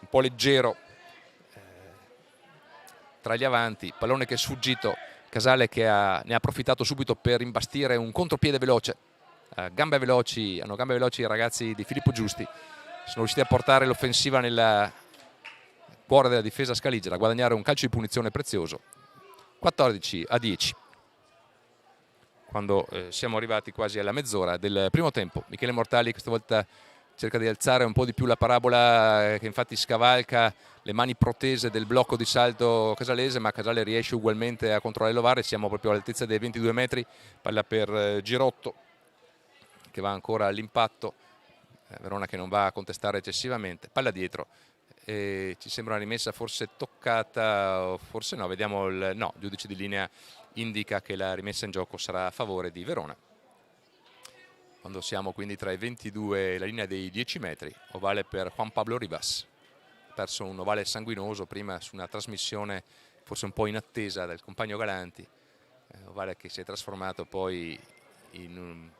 po' leggero tra gli avanti, pallone che è sfuggito, Casale che ne ha approfittato subito per imbastire un contropiede veloce. Hanno gambe veloci i ragazzi di Filippo Giusti, sono riusciti a portare l'offensiva nel cuore della difesa scaligera, a guadagnare un calcio di punizione prezioso. 14-10. Quando siamo arrivati quasi alla mezz'ora del primo tempo, Michele Mortali questa volta cerca di alzare un po' di più la parabola, che infatti scavalca le mani protese del blocco di salto casalese, ma Casale riesce ugualmente a controllare l'Ovare. Siamo proprio all'altezza dei 22 metri, palla per Girotto che va ancora all'impatto, Verona che non va a contestare eccessivamente, palla dietro, e ci sembra una rimessa forse toccata o forse no, vediamo no, il giudice di linea indica che la rimessa in gioco sarà a favore di Verona. Quando siamo quindi tra i 22 e la linea dei 10 metri, ovale per Juan Pablo Rivas. Ha perso un ovale sanguinoso prima su una trasmissione forse un po' in attesa del compagno Galanti, ovale che si è trasformato poi in un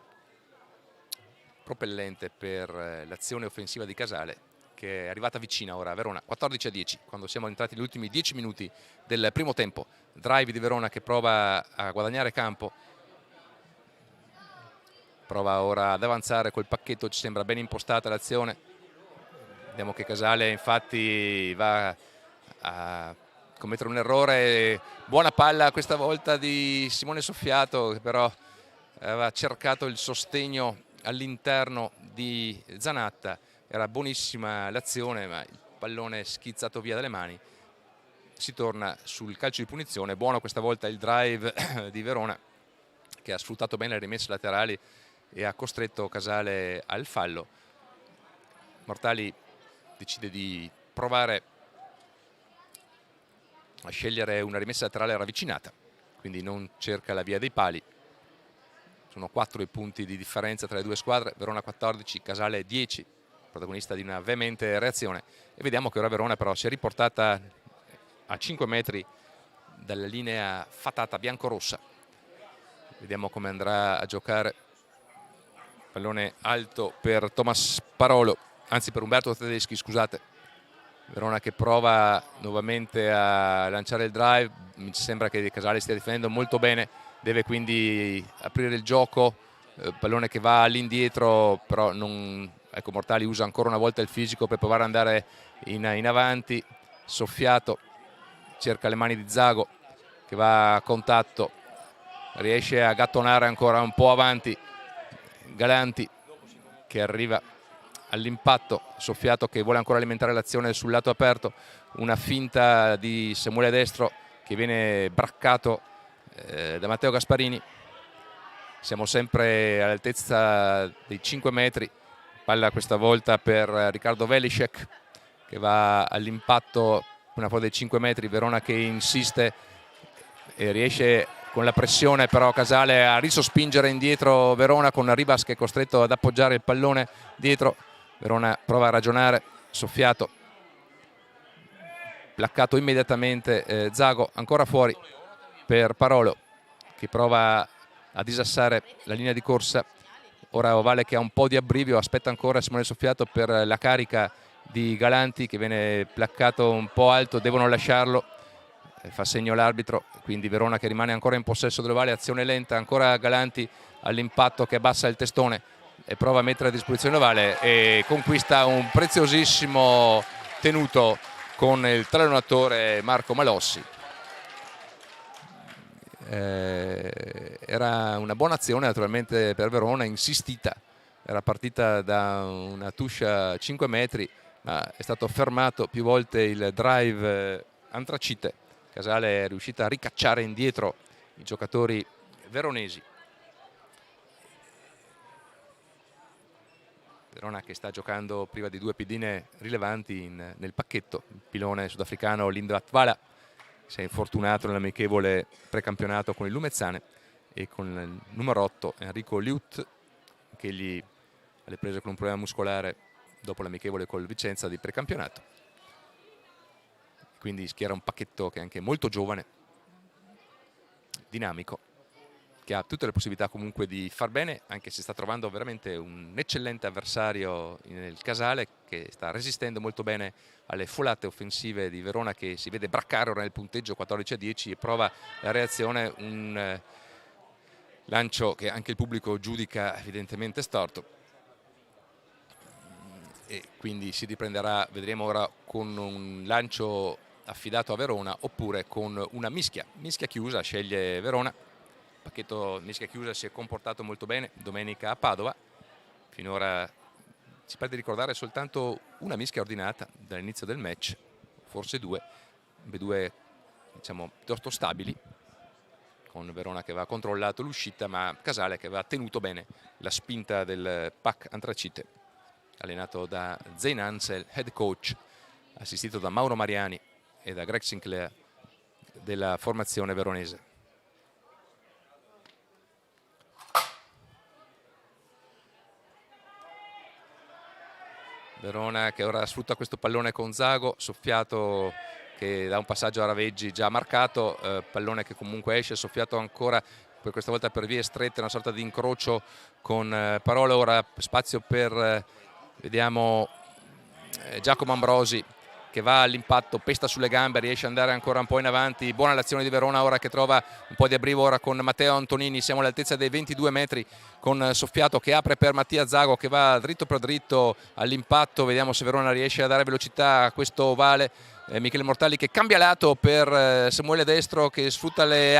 propellente per l'azione offensiva di Casale, che è arrivata vicina ora a Verona. 14-10, quando siamo entrati negli ultimi 10 minuti del primo tempo. Drive di Verona che prova a guadagnare campo, prova ora ad avanzare col pacchetto, ci sembra ben impostata l'azione. Vediamo che Casale infatti va a commettere un errore. Buona palla questa volta di Simone Soffiato, che però aveva cercato il sostegno all'interno di Zanatta. Era buonissima l'azione, ma il pallone è schizzato via dalle mani. Si torna sul calcio di punizione. Buono questa volta il drive di Verona, che ha sfruttato bene le rimesse laterali e ha costretto Casale al fallo. Mortali decide di provare a scegliere una rimessa laterale ravvicinata, quindi non cerca la via dei pali. Sono 4 i punti di differenza tra le due squadre, Verona 14, Casale 10, protagonista di una veemente reazione. E vediamo che ora Verona però si è riportata a 5 metri dalla linea fatata biancorossa. Vediamo come andrà a giocare. Pallone alto per Thomas Parolo, anzi per Umberto Tedeschi, scusate. Verona che prova nuovamente a lanciare il drive, mi sembra che Casale stia difendendo molto bene, deve quindi aprire il gioco, pallone che va all'indietro, però non, ecco, Mortali usa ancora una volta il fisico per provare ad andare in avanti. Soffiato cerca le mani di Zago che va a contatto, riesce a gattonare ancora un po' avanti Galanti che arriva all'impatto. Soffiato che vuole ancora alimentare l'azione sul lato aperto, una finta di Samuele Destro che viene braccato da Matteo Gasparini. Siamo sempre all'altezza dei 5 metri, palla questa volta per Riccardo Velisek che va all'impatto una fuori dei 5 metri. Verona che insiste e riesce con la pressione però Casale a risospingere indietro Verona, con Rivas che è costretto ad appoggiare il pallone dietro. Verona prova a ragionare, Soffiato placcato immediatamente, Zago ancora fuori per Parolo che prova a disassare la linea di corsa. Ora Ovale che ha un po' di abbrivio, aspetta ancora Simone Soffiato per la carica di Galanti che viene placcato un po' alto, devono lasciarlo, fa segno l'arbitro, quindi Verona che rimane ancora in possesso dell'Ovale. Azione lenta, ancora Galanti all'impatto che abbassa il testone e prova a mettere a disposizione l'Ovale e conquista un preziosissimo tenuto con il talonatore Marco Malossi. Era una buona azione naturalmente per Verona, insistita, era partita da una touche a 5 metri ma è stato fermato più volte il drive antracite. Casale è riuscita a ricacciare indietro i giocatori veronesi. Verona che sta giocando priva di due pedine rilevanti nel pacchetto. Il pilone sudafricano Lindrat Vala si è infortunato nell'amichevole precampionato con il Lumezzane, e con il numero 8 Enrico Liut che egli alle prese con un problema muscolare dopo l'amichevole col Vicenza di precampionato. Quindi schiera un pacchetto che è anche molto giovane, dinamico, che ha tutte le possibilità comunque di far bene, anche se sta trovando veramente un eccellente avversario nel Casale, che sta resistendo molto bene alle folate offensive di Verona, che si vede braccare ora nel punteggio 14-10 e prova la reazione, un lancio che anche il pubblico giudica evidentemente storto, e quindi si riprenderà, vedremo ora, con un lancio affidato a Verona oppure con una mischia chiusa. Sceglie Verona. Il pacchetto mischia chiusa si è comportato molto bene domenica a Padova. Finora si pare di ricordare soltanto una mischia ordinata dall'inizio del match, forse due, ambedue diciamo piuttosto stabili, con Verona che aveva controllato l'uscita, ma Casale che aveva tenuto bene la spinta del pack antracite, allenato da Zane Ansel, head coach, assistito da Mauro Mariani e da Greg Sinclair della formazione veronese. Verona che ora sfrutta questo pallone con Zago, soffiato, che dà un passaggio a Raveggi già marcato, pallone che comunque esce, soffiato ancora per questa volta per vie strette, una sorta di incrocio con Parolo. Ora spazio per vediamo Giacomo Ambrosi, che va all'impatto, pesta sulle gambe, riesce ad andare ancora un po' in avanti. Buona l'azione di Verona ora, che trova un po' di abrivo ora con Matteo Antonini. Siamo all'altezza dei 22 metri con Soffiato che apre per Mattia Zago, che va dritto per dritto all'impatto. Vediamo se Verona riesce a dare velocità a questo ovale. Michele Mortali che cambia lato per Samuele Destro, che sfrutta le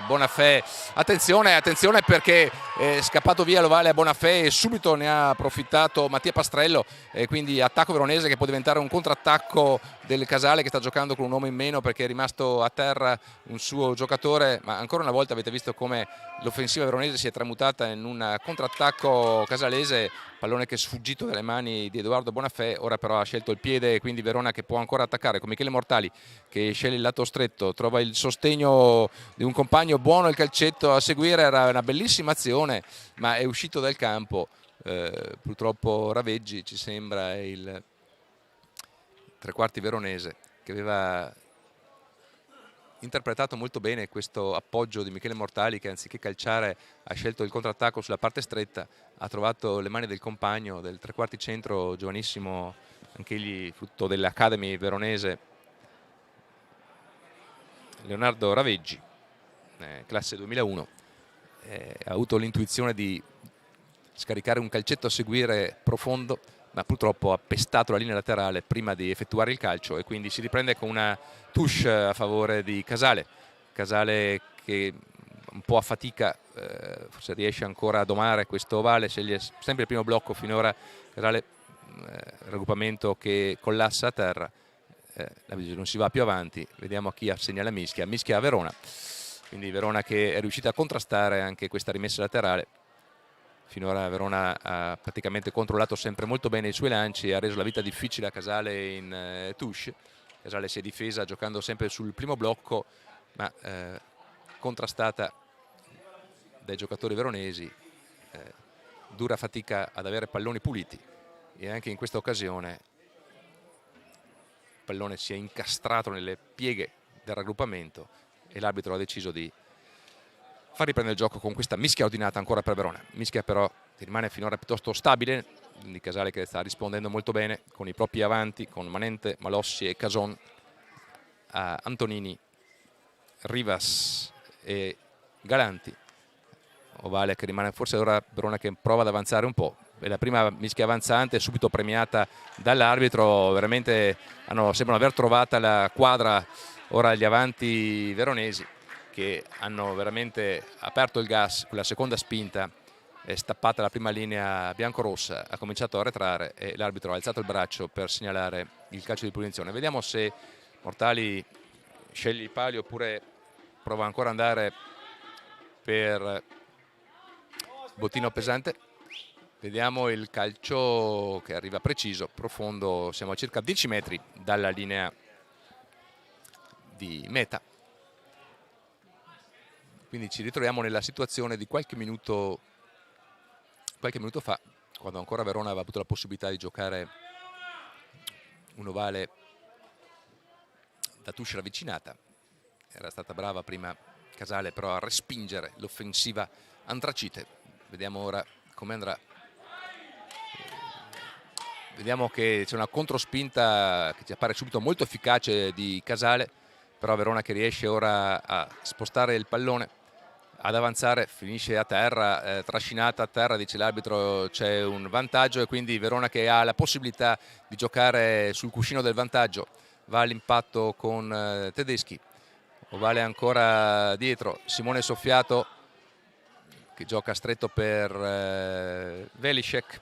Bonafè. Attenzione perché è scappato via l'ovale a Bonafè e subito ne ha approfittato Mattia Pastrello, e quindi attacco veronese che può diventare un contrattacco del Casale, che sta giocando con un uomo in meno perché è rimasto a terra un suo giocatore. Ma ancora una volta avete visto come l'offensiva veronese si è tramutata in un contrattacco casalese, pallone che è sfuggito dalle mani di Edoardo Bonafè. Ora però ha scelto il piede, quindi Verona che può ancora attaccare con Michele Mortali, che sceglie il lato stretto, trova il sostegno di un compagno. Buono il calcetto a seguire, era una bellissima azione ma è uscito dal campo. Purtroppo Raveggi, ci sembra, il trequarti veronese, che aveva interpretato molto bene questo appoggio di Michele Mortali, che anziché calciare ha scelto il contrattacco sulla parte stretta, ha trovato le mani del compagno, del trequarti centro giovanissimo, anch'egli frutto dell'Academy veronese, Leonardo Raveggi, classe 2001. Ha avuto l'intuizione di scaricare un calcetto a seguire profondo, ma purtroppo ha pestato la linea laterale prima di effettuare il calcio, e quindi si riprende con una touche a favore di Casale. Casale che un po' a fatica, forse riesce ancora a domare questo ovale, sceglie sempre il primo blocco finora. Casale, raggruppamento che collassa a terra, non si va più avanti. Vediamo a chi assegna la mischia a Verona, quindi Verona che è riuscita a contrastare anche questa rimessa laterale. Finora Verona ha praticamente controllato sempre molto bene i suoi lanci e ha reso la vita difficile a Casale in touche. Casale si è difesa giocando sempre sul primo blocco, ma contrastata dai giocatori veronesi. Dura fatica ad avere palloni puliti, e anche in questa occasione il pallone si è incastrato nelle pieghe del raggruppamento e l'arbitro ha deciso di far riprendere il gioco con questa mischia ordinata ancora per Verona. Mischia però che rimane finora piuttosto stabile, quindi Casale che sta rispondendo molto bene con i propri avanti, con Manente, Malossi e Cason, a Antonini, Rivas e Galanti. Ovale che rimane, forse ora Verona che prova ad avanzare un po'. È la prima mischia avanzante, subito premiata dall'arbitro. Veramente sembrano aver trovata la quadra ora gli avanti veronesi, che hanno veramente aperto il gas con la seconda spinta. È stappata la prima linea biancorossa, ha cominciato a arretrare e l'arbitro ha alzato il braccio per segnalare il calcio di punizione. Vediamo se Mortali sceglie il palio oppure prova ancora ad andare per bottino pesante. Vediamo il calcio che arriva preciso, profondo, siamo a circa 10 metri dalla linea di meta. Quindi ci ritroviamo nella situazione di qualche minuto qualche minuto fa, quando ancora Verona aveva avuto la possibilità di giocare un ovale da tuscia ravvicinata. Era stata brava prima Casale però a respingere l'offensiva antracite. Vediamo ora come andrà. Vediamo che c'è una controspinta che ci appare subito molto efficace di Casale, però Verona che riesce ora a spostare il pallone, ad avanzare, finisce a terra, trascinata a terra, dice l'arbitro c'è un vantaggio e quindi Verona che ha la possibilità di giocare sul cuscino del vantaggio. Va all'impatto con Tedeschi, ovale ancora dietro, Simone Soffiato che gioca stretto per Velisek.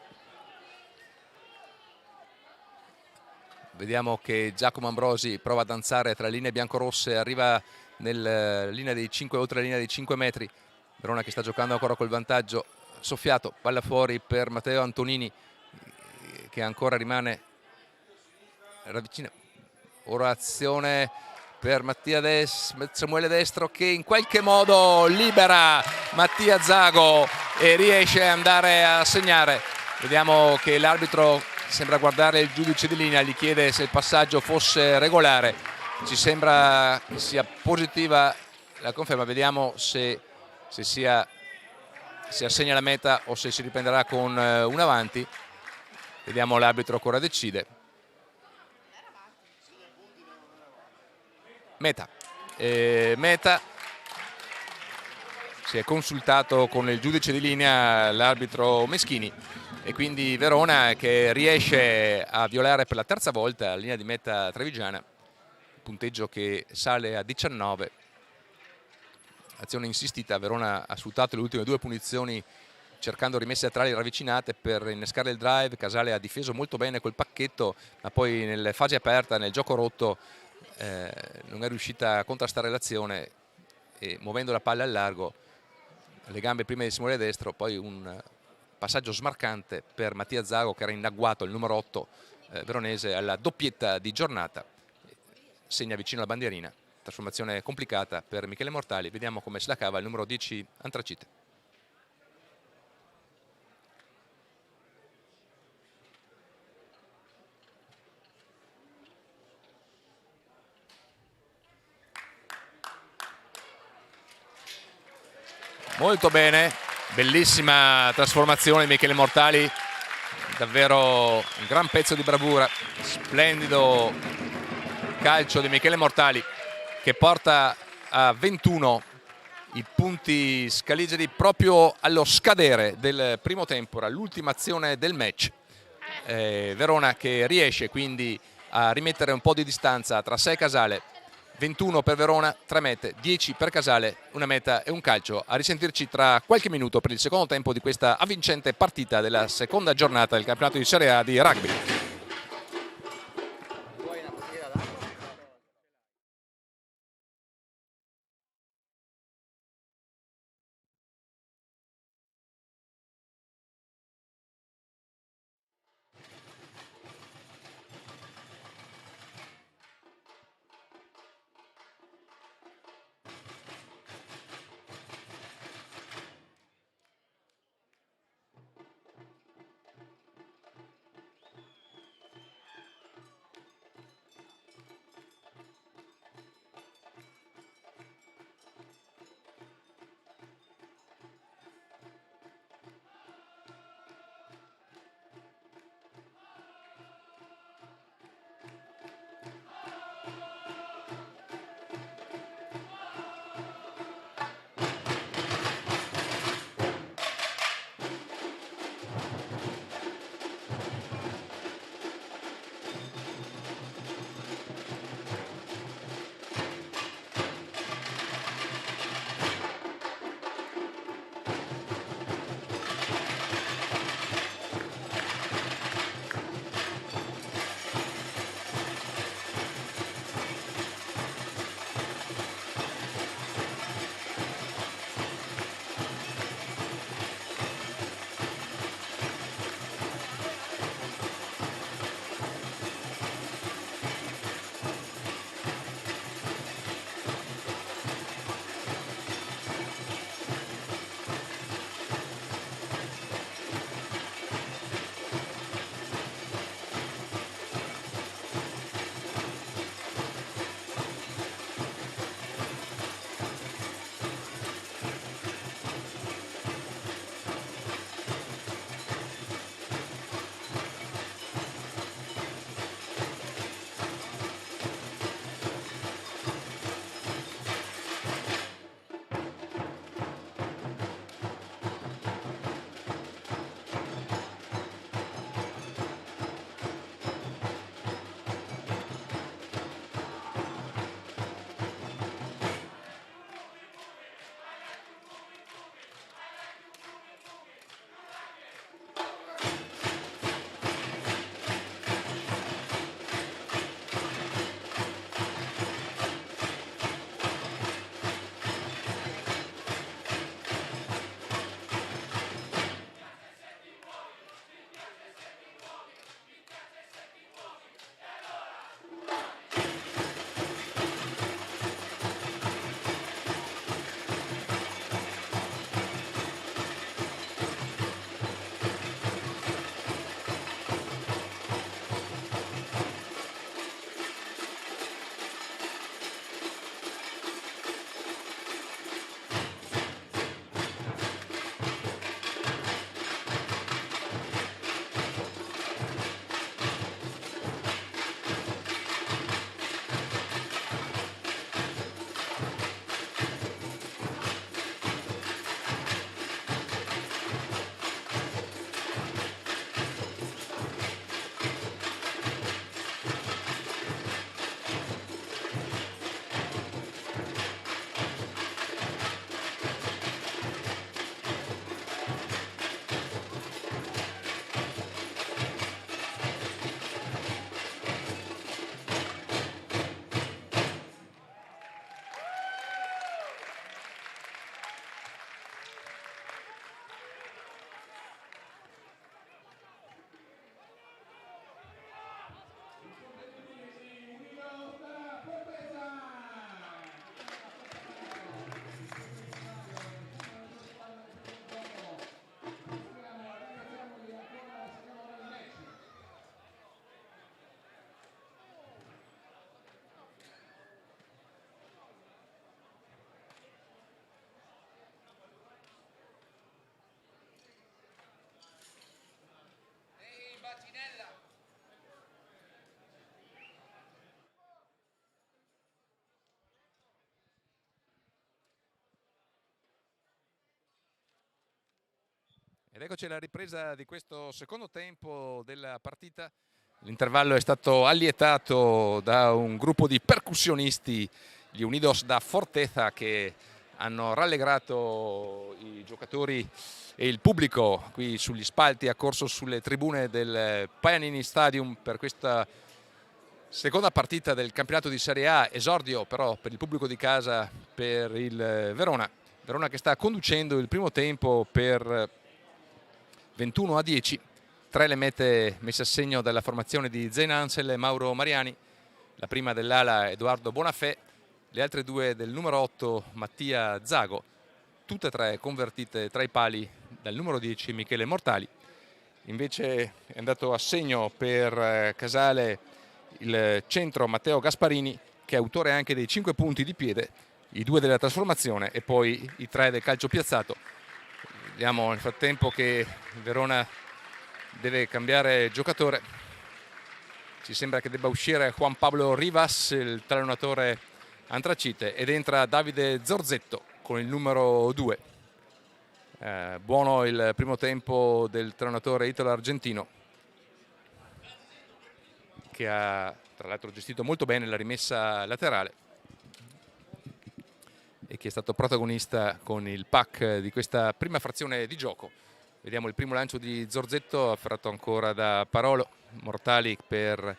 Vediamo che Giacomo Ambrosi prova a danzare tra le linee biancorosse, arriva nella linea dei 5, oltre la linea dei 5 metri. Verona che sta giocando ancora col vantaggio. Soffiato, palla fuori per Matteo Antonini che ancora rimane ravvicina. Ora azione per Samuele Destro che in qualche modo libera Mattia Zago e riesce ad andare a segnare. Vediamo che l'arbitro sembra guardare il giudice di linea, gli chiede se il passaggio fosse regolare. Ci sembra che sia positiva la conferma, vediamo se si assegna la meta o se si riprenderà con un avanti. Vediamo l'arbitro ancora decide. Meta. Meta. Si è consultato con il giudice di linea l'arbitro Meschini e quindi Verona che riesce a violare per la terza volta la linea di meta trevigiana, punteggio che sale a 19. Azione insistita, Verona ha sfruttato le ultime due punizioni cercando rimesse laterali ravvicinate per innescare il drive. Casale ha difeso molto bene quel pacchetto, ma poi nella fase aperta, nel gioco rotto, non è riuscita a contrastare l'azione e muovendo la palla al largo, le gambe prima di Simone Destro, poi un passaggio smarcante per Mattia Zago che era in agguato, il numero 8 veronese, alla doppietta di giornata, segna vicino alla bandierina. Trasformazione complicata per Michele Mortali, vediamo come se la cava il numero 10 Antracite. Molto bene, bellissima trasformazione di Michele Mortali, davvero un gran pezzo di bravura, splendido calcio di Michele Mortali che porta a 21 i punti scaligeri proprio allo scadere del primo tempo, l'ultima azione del match. Verona che riesce quindi a rimettere un po' di distanza tra sé e Casale. 21 per Verona, 3 mete, 10 per Casale, una meta e un calcio. A risentirci tra qualche minuto per il secondo tempo di questa avvincente partita della seconda giornata del campionato di Serie A di rugby. Ed eccoci alla ripresa di questo secondo tempo della partita. L'intervallo è stato allietato da un gruppo di percussionisti, gli Unidos da Forteza, che hanno rallegrato i giocatori e il pubblico qui sugli spalti, ha corso sulle tribune del Pajanini Stadium per questa seconda partita del campionato di Serie A, esordio però per il pubblico di casa per il Verona. Verona che sta conducendo il primo tempo per 21-10, 3 le mete messe a segno dalla formazione di Zain Ansel e Mauro Mariani, la prima dell'ala Edoardo Bonafè, le altre due del numero 8 Mattia Zago, tutte e tre convertite tra i pali dal numero 10 Michele Mortali. Invece è andato a segno per Casale il centro Matteo Gasparini, che è autore anche dei 5 punti di piede, i 2 della trasformazione e poi i 3 del calcio piazzato. Vediamo nel frattempo che Verona deve cambiare giocatore. Ci sembra che debba uscire Juan Pablo Rivas, il talonatore antracite, ed entra Davide Zorzetto con il numero 2. Buono il primo tempo del talonatore italo-argentino, che ha tra l'altro gestito molto bene la rimessa laterale e che è stato protagonista con il pack di questa prima frazione di gioco. Vediamo il primo lancio di Zorzetto, afferrato ancora da Parolo, Mortali per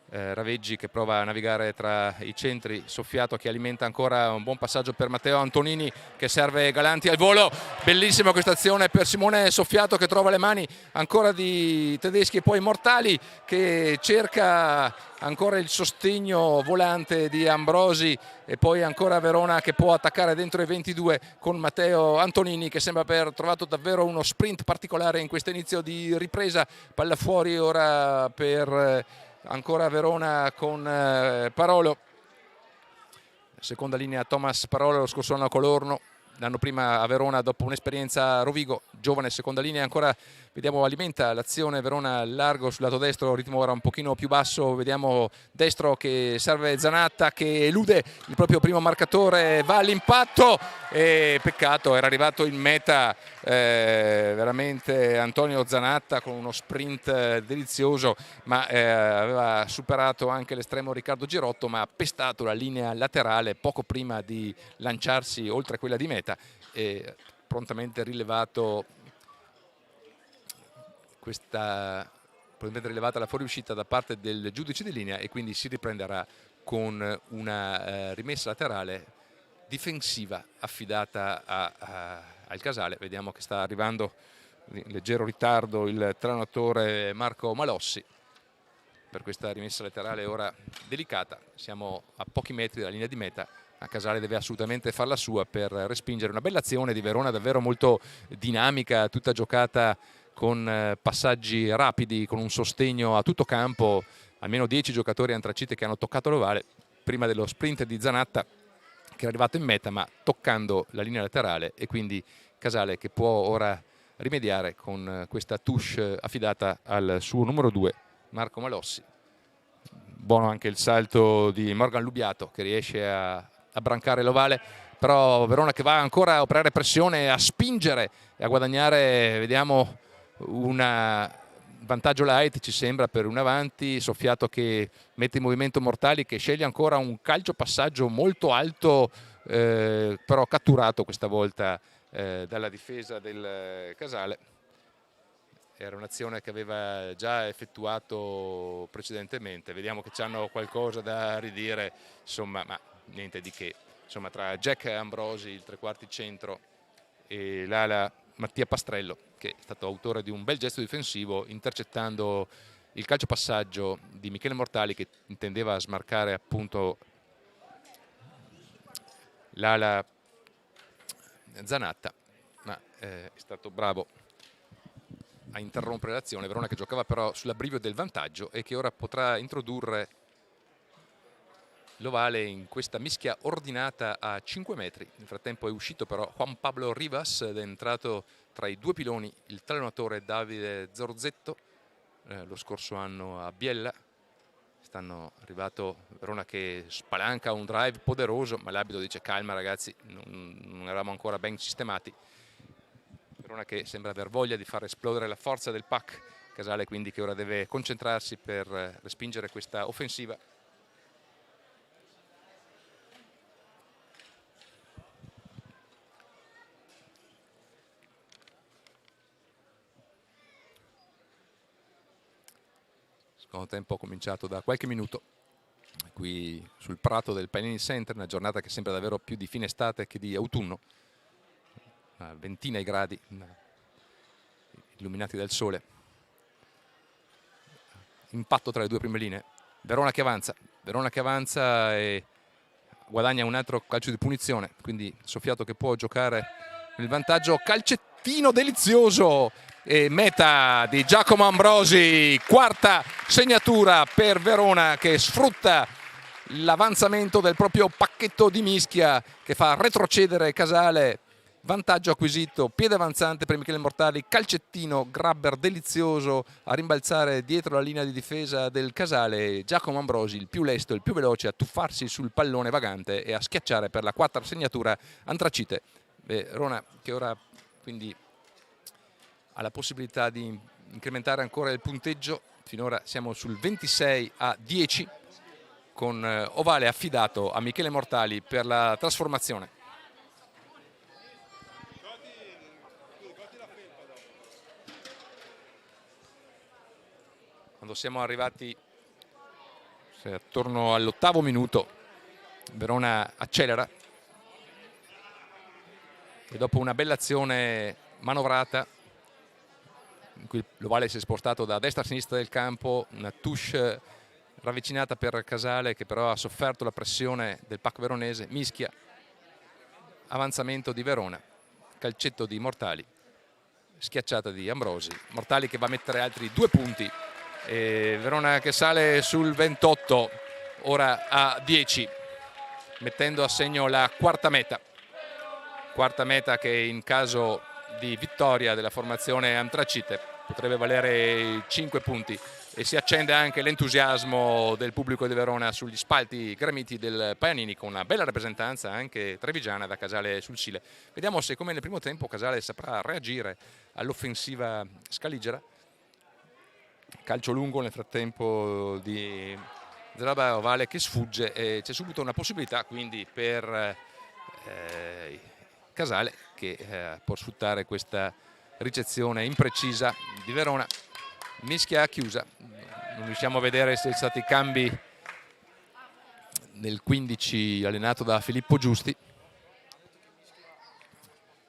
Raveggi che prova a navigare tra i centri, Soffiato che alimenta ancora un buon passaggio per Matteo Antonini che serve Galanti al volo. Bellissima questa azione per Simone Soffiato che trova le mani ancora di Tedeschi e poi Mortali che cerca ancora il sostegno volante di Ambrosi e poi ancora Verona che può attaccare dentro i 22 con Matteo Antonini che sembra aver trovato davvero uno sprint particolare in questo inizio di ripresa. Palla fuori ora per ancora Verona con Parolo, seconda linea Thomas Parolo, lo scorso anno a Colorno, l'anno prima a Verona dopo un'esperienza a Rovigo, giovane seconda linea, ancora vediamo alimenta l'azione Verona largo sul lato destro, ritmo ora un pochino più basso, vediamo destro che serve Zanatta che elude il proprio primo marcatore, va all'impatto e peccato, era arrivato in meta veramente Antonio Zanatta con uno sprint delizioso, ma aveva superato anche l'estremo Riccardo Girotto, ma ha pestato la linea laterale poco prima di lanciarsi oltre quella di meta e prontamente rilevato probabilmente rilevata la fuoriuscita da parte del giudice di linea e quindi si riprenderà con una rimessa laterale difensiva affidata al Casale. Vediamo che sta arrivando in leggero ritardo il trainatore Marco Malossi per questa rimessa laterale ora delicata. Siamo a pochi metri dalla linea di meta, a Casale deve assolutamente farla sua per respingere una bella azione di Verona davvero molto dinamica, tutta giocata con passaggi rapidi, con un sostegno a tutto campo, almeno 10 giocatori antracite che hanno toccato l'ovale prima dello sprint di Zanatta che è arrivato in meta ma toccando la linea laterale, e quindi Casale che può ora rimediare con questa touche affidata al suo numero 2 Marco Malossi. Buono anche il salto di Morgan Lubiato che riesce a brancare l'ovale, però Verona che va ancora a operare pressione, a spingere e a guadagnare, vediamo un vantaggio light ci sembra per un avanti, Soffiato che mette in movimento Mortali che sceglie ancora un calcio passaggio molto alto però catturato questa volta dalla difesa del Casale. Era un'azione che aveva già effettuato precedentemente, vediamo che hanno qualcosa da ridire, insomma, ma niente di che, insomma, tra Jack Ambrosi, il tre quarti centro, e l'ala Mattia Pastrello che è stato autore di un bel gesto difensivo intercettando il calcio passaggio di Michele Mortali che intendeva smarcare appunto l'ala Zanatta, ma è stato bravo a interrompere l'azione. Verona che giocava però sull'abbrivio del vantaggio e che ora potrà introdurre l'ovale in questa mischia ordinata a 5 metri. Nel frattempo è uscito però Juan Pablo Rivas ed è entrato tra i due piloni il talonatore Davide Zorzetto lo scorso anno a Biella. Stanno arrivato Verona che spalanca un drive poderoso, ma l'arbitro dice calma ragazzi, non eravamo ancora ben sistemati. Verona che sembra aver voglia di far esplodere la forza del pack. Casale quindi che ora deve concentrarsi per respingere questa offensiva. Secondo tempo cominciato da qualche minuto qui sul prato del Paganini Center, una giornata che sembra davvero più di fine estate che di autunno, una ventina di gradi illuminati dal sole. Impatto tra le due prime linee, Verona che avanza e guadagna un altro calcio di punizione, quindi Soffiato che può giocare nel vantaggio, calcettino delizioso e meta di Giacomo Ambrosi, quarta segnatura per Verona che sfrutta l'avanzamento del proprio pacchetto di Mischia che fa retrocedere Casale. Vantaggio acquisito, piede avanzante per Michele Mortali, calcettino, grabber delizioso a rimbalzare dietro la linea di difesa del Casale. Giacomo Ambrosi, il più lesto, il più veloce, a tuffarsi sul pallone vagante e a schiacciare per la quarta segnatura Antracite. Verona che ora quindi ha la possibilità di incrementare ancora il punteggio. Finora siamo sul 26-10 con ovale affidato a Michele Mortali per la trasformazione. Quando siamo arrivati attorno all'8° minuto, Verona accelera e dopo una bella azione manovrata in cui l'ovale si è spostato da destra a sinistra del campo, una touche ravvicinata per Casale che però ha sofferto la pressione del pack veronese, mischia, avanzamento di Verona, calcetto di Mortali, schiacciata di Ambrosi, Mortali che va a mettere altri 2 punti e Verona che sale sul 28, ora a 10, mettendo a segno la quarta meta che in caso di vittoria della formazione Antracite potrebbe valere 5 punti e si accende anche l'entusiasmo del pubblico di Verona sugli spalti gremiti del Paganini con una bella rappresentanza anche trevigiana da Casale sul Sile. Vediamo se come nel primo tempo Casale saprà reagire all'offensiva scaligera. Calcio lungo nel frattempo di Zeraba, ovale che sfugge e c'è subito una possibilità quindi per Casale che può sfruttare questa ricezione imprecisa di Verona. Mischia chiusa, non riusciamo a vedere se sono stati cambi nel 15 allenato da Filippo Giusti.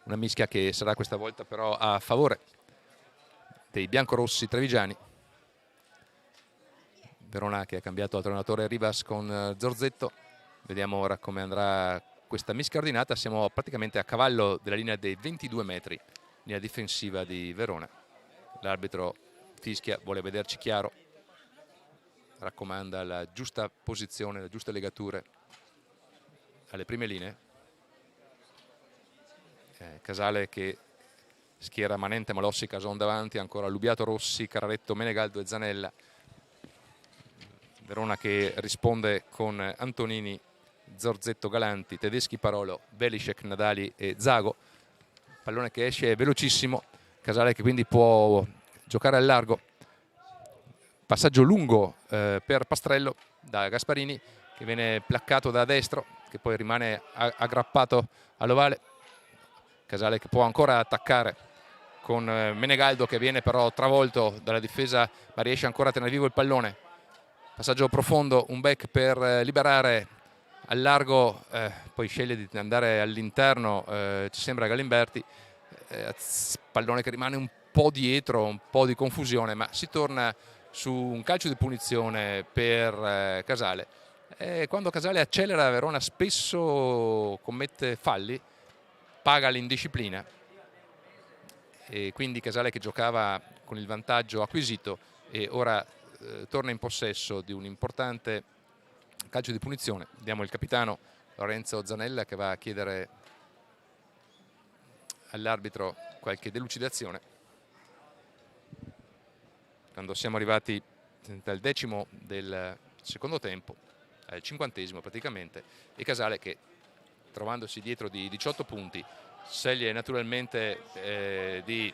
Una mischia che sarà questa volta però a favore dei biancorossi trevigiani. Verona che ha cambiato allenatore Rivas con Zorzetto. Vediamo ora come andrà questa mischia ordinata. Siamo praticamente a cavallo della linea dei 22 metri, linea difensiva di Verona. L'arbitro fischia, vuole vederci chiaro, raccomanda la giusta posizione, le giuste legature alle prime linee. Casale che schiera Manente, Malossi, Cason davanti, ancora Lubiato, Rossi, Cararetto, Menegaldo e Zanella. Verona che risponde con Antonini, Zorzetto, Galanti, Tedeschi, Parolo, Belisek, Nadali e Zago. Pallone che esce velocissimo, Casale che quindi può giocare al largo. Passaggio lungo per Pastrello da Gasparini che viene placcato da destro, che poi rimane aggrappato all'ovale. Casale che può ancora attaccare con Menegaldo che viene però travolto dalla difesa ma riesce ancora a tenere vivo il pallone. Passaggio profondo, un back per liberare al largo, poi sceglie di andare all'interno, ci sembra Galimberti, pallone che rimane un po' dietro, un po' di confusione, ma si torna su un calcio di punizione per Casale. Quando Casale accelera, Verona spesso commette falli, paga l'indisciplina e quindi Casale che giocava con il vantaggio acquisito e ora torna in possesso di un importante calcio di punizione. Vediamo il capitano Lorenzo Zanella che va a chiedere all'arbitro qualche delucidazione. quando siamo arrivati dal decimo del secondo tempo al 50° praticamente, e Casale che, trovandosi dietro di 18 punti, sceglie naturalmente di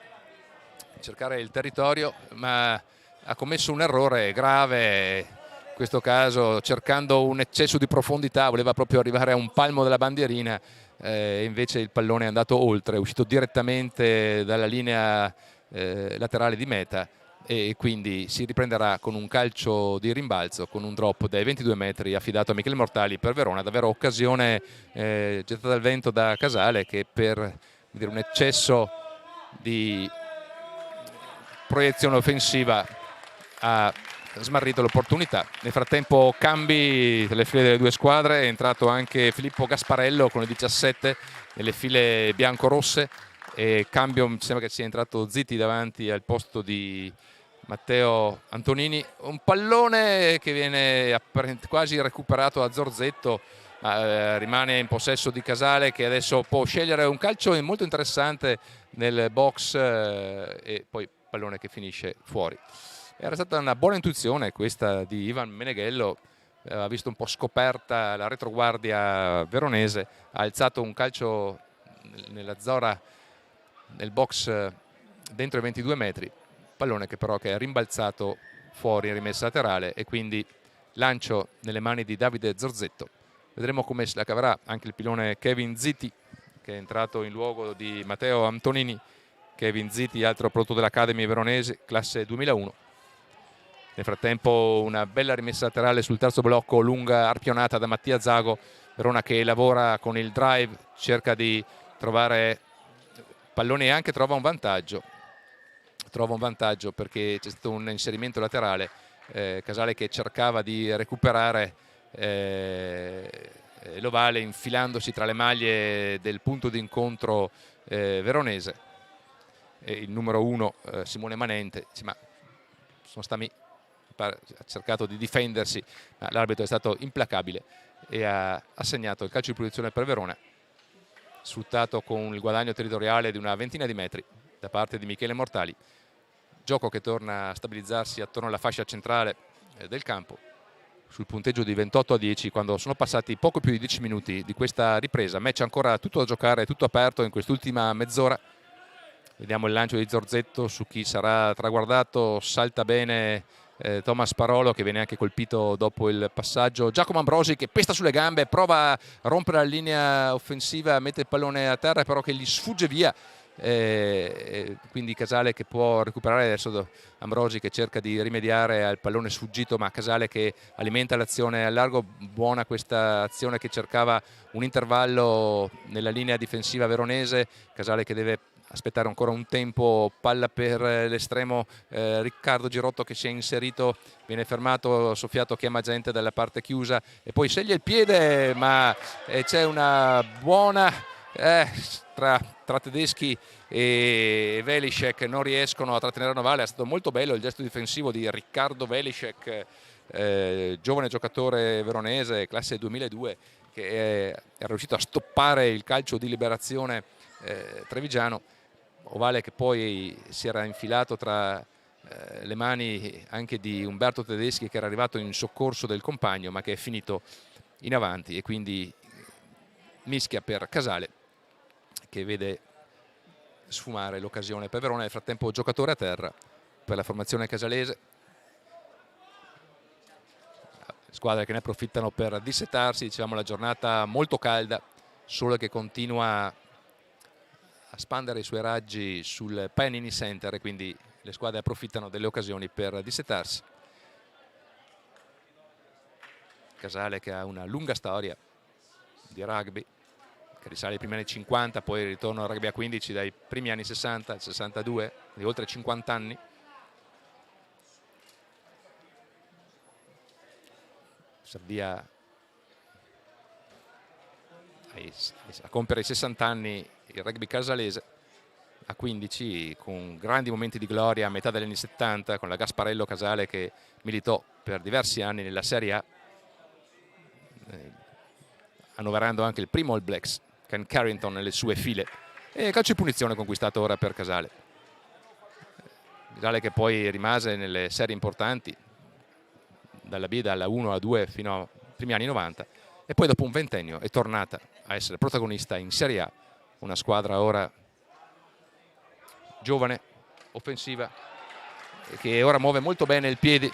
cercare il territorio, ma ha commesso un errore grave in questo caso, cercando un eccesso di profondità, voleva proprio arrivare a un palmo della bandierina, invece il pallone è andato oltre, è uscito direttamente dalla linea laterale di meta, e quindi si riprenderà con un calcio di rimbalzo, con un drop dai 22 metri affidato a Michele Mortali per Verona. Davvero occasione gettata al vento da Casale, che per dire, un eccesso di proiezione offensiva ha smarrito l'opportunità. Nel frattempo cambi tra le file delle due squadre, è entrato anche Filippo Gasparello con il 17 nelle file biancorosse, e cambio, mi sembra che sia entrato Zitti davanti al posto di Matteo Antonini. Un pallone che viene quasi recuperato da Zorzetto, ma rimane in possesso di Casale, che adesso può scegliere un calcio molto interessante nel box, e poi pallone che finisce fuori. Era stata una buona intuizione questa di Ivan Meneghello, ha visto un po' scoperta la retroguardia veronese, ha alzato un calcio nella zona nel box dentro i 22 metri, pallone che però è rimbalzato fuori in rimessa laterale, e quindi lancio nelle mani di Davide Zorzetto. Vedremo come se la caverà anche il pilone Kevin Zitti, che è entrato in luogo di Matteo Antonini. Kevin Zitti, altro prodotto dell'Academy veronese, classe 2001. Nel frattempo una bella rimessa laterale sul terzo blocco, lunga arpionata da Mattia Zago. Verona che lavora con il drive, cerca di trovare palloni e anche trova un vantaggio perché c'è stato un inserimento laterale, Casale che cercava di recuperare l'ovale infilandosi tra le maglie del punto d'incontro veronese, e il numero 1 Simone Manente, ma ha cercato di difendersi, ma l'arbitro è stato implacabile e ha assegnato il calcio di punizione per Verona, sfruttato con il guadagno territoriale di una ventina di metri da parte di Michele Mortali. Gioco che torna a stabilizzarsi attorno alla fascia centrale del campo, sul punteggio di 28-10, quando sono passati poco più di 10 minuti di questa ripresa. Match ancora tutto da giocare, tutto aperto in quest'ultima mezz'ora. Vediamo il lancio di Zorzetto su chi sarà traguardato, salta bene Thomas Parolo, che viene anche colpito dopo il passaggio. Giacomo Ambrosi che pesta sulle gambe, prova a rompere la linea offensiva, mette il pallone a terra però che gli sfugge via, quindi Casale che può recuperare. Adesso Ambrosi che cerca di rimediare al pallone sfuggito, ma Casale che alimenta l'azione al largo. Buona questa azione che cercava un intervallo nella linea difensiva veronese. Casale che deve aspettare ancora un tempo, palla per l'estremo Riccardo Girotto che si è inserito, viene fermato, soffiato, chiama gente dalla parte chiusa e poi sceglie il piede, ma c'è una buona tra tedeschi e Velisek, non riescono a trattenere Novale. È stato molto bello il gesto difensivo di Riccardo Velisek, giovane giocatore veronese, classe 2002, che è riuscito a stoppare il calcio di liberazione trevigiano. Ovale che poi si era infilato tra le mani anche di Umberto Tedeschi, che era arrivato in soccorso del compagno, ma che è finito in avanti, e quindi mischia per Casale, che vede sfumare l'occasione per Verona. Nel frattempo giocatore a terra per la formazione casalese, squadre che ne approfittano per dissetarsi. Diciamo la giornata molto calda, sole che continua a spandere i suoi raggi sul Paganini Center, e quindi le squadre approfittano delle occasioni per dissetarsi. Casale che ha una lunga storia di rugby che risale ai primi anni 50, poi il ritorno al rugby a 15 dai primi anni 60 al 62, di oltre 50 anni. Si avvia a compiere i 60 anni il rugby casalese a 15, con grandi momenti di gloria a metà degli anni 70 con la Gasparello Casale, che militò per diversi anni nella Serie A, annoverando anche il primo All Blacks Ken Carrington nelle sue file, e calcio di punizione conquistato ora per Casale. Casale che poi rimase nelle serie importanti, dalla B, dalla 1 alla 2 fino ai primi anni 90, e poi dopo un ventennio è tornata a essere protagonista in Serie A, una squadra ora giovane, offensiva, che ora muove molto bene il piede,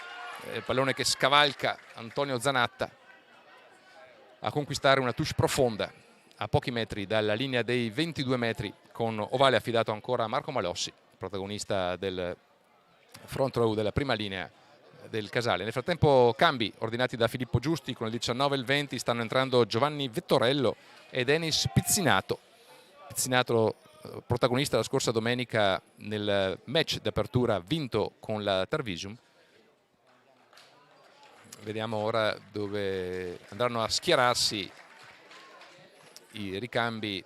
pallone che scavalca Antonio Zanatta a conquistare una touche profonda a pochi metri dalla linea dei 22 metri, con ovale affidato ancora a Marco Malossi, protagonista del front row della prima linea del Casale. Nel frattempo cambi ordinati da Filippo Giusti, con il 19 e il 20 stanno entrando Giovanni Vettorello e Denis Pizzinato. Pizzinato protagonista la scorsa domenica nel match d'apertura vinto con la Tarvisum. Vediamo ora dove andranno a schierarsi i ricambi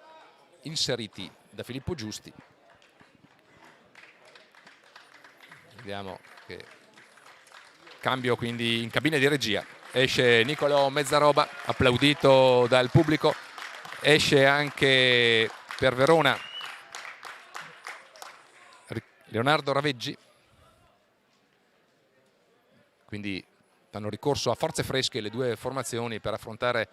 inseriti da Filippo Giusti. Vediamo che cambio quindi in cabina di regia. Esce Nicolò Mezzaroba, applaudito dal pubblico. Esce anche per Verona Leonardo Raveggi. Quindi hanno ricorso a forze fresche le due formazioni per affrontare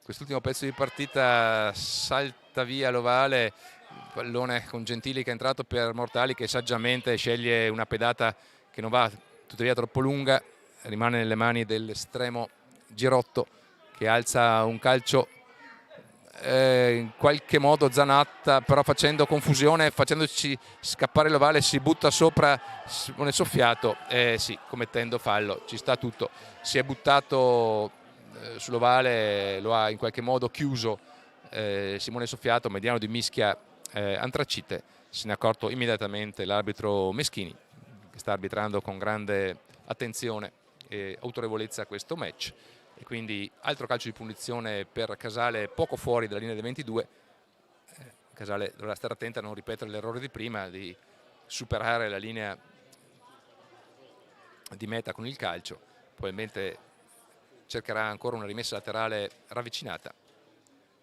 quest'ultimo pezzo di partita. Salta via l'ovale, pallone con Gentili che è entrato per Mortali, che saggiamente sceglie una pedata che non va tuttavia troppo lunga, rimane nelle mani dell'estremo Girotto, che alza un calcio in qualche modo Zanatta, però facendo confusione, facendoci scappare l'ovale, si butta sopra Simone Soffiato, sì, commettendo fallo, ci sta tutto. Si è sull'ovale, lo ha in qualche modo chiuso Simone Soffiato, mediano di mischia antracite. Se ne è accorto immediatamente l'arbitro Meschini, che sta arbitrando con grande attenzione e autorevolezza questo match. E quindi altro calcio di punizione per Casale poco fuori dalla linea dei 22. Casale dovrà stare attenta a non ripetere l'errore di prima, di superare la linea di meta con il calcio. Probabilmente cercherà ancora una rimessa laterale ravvicinata.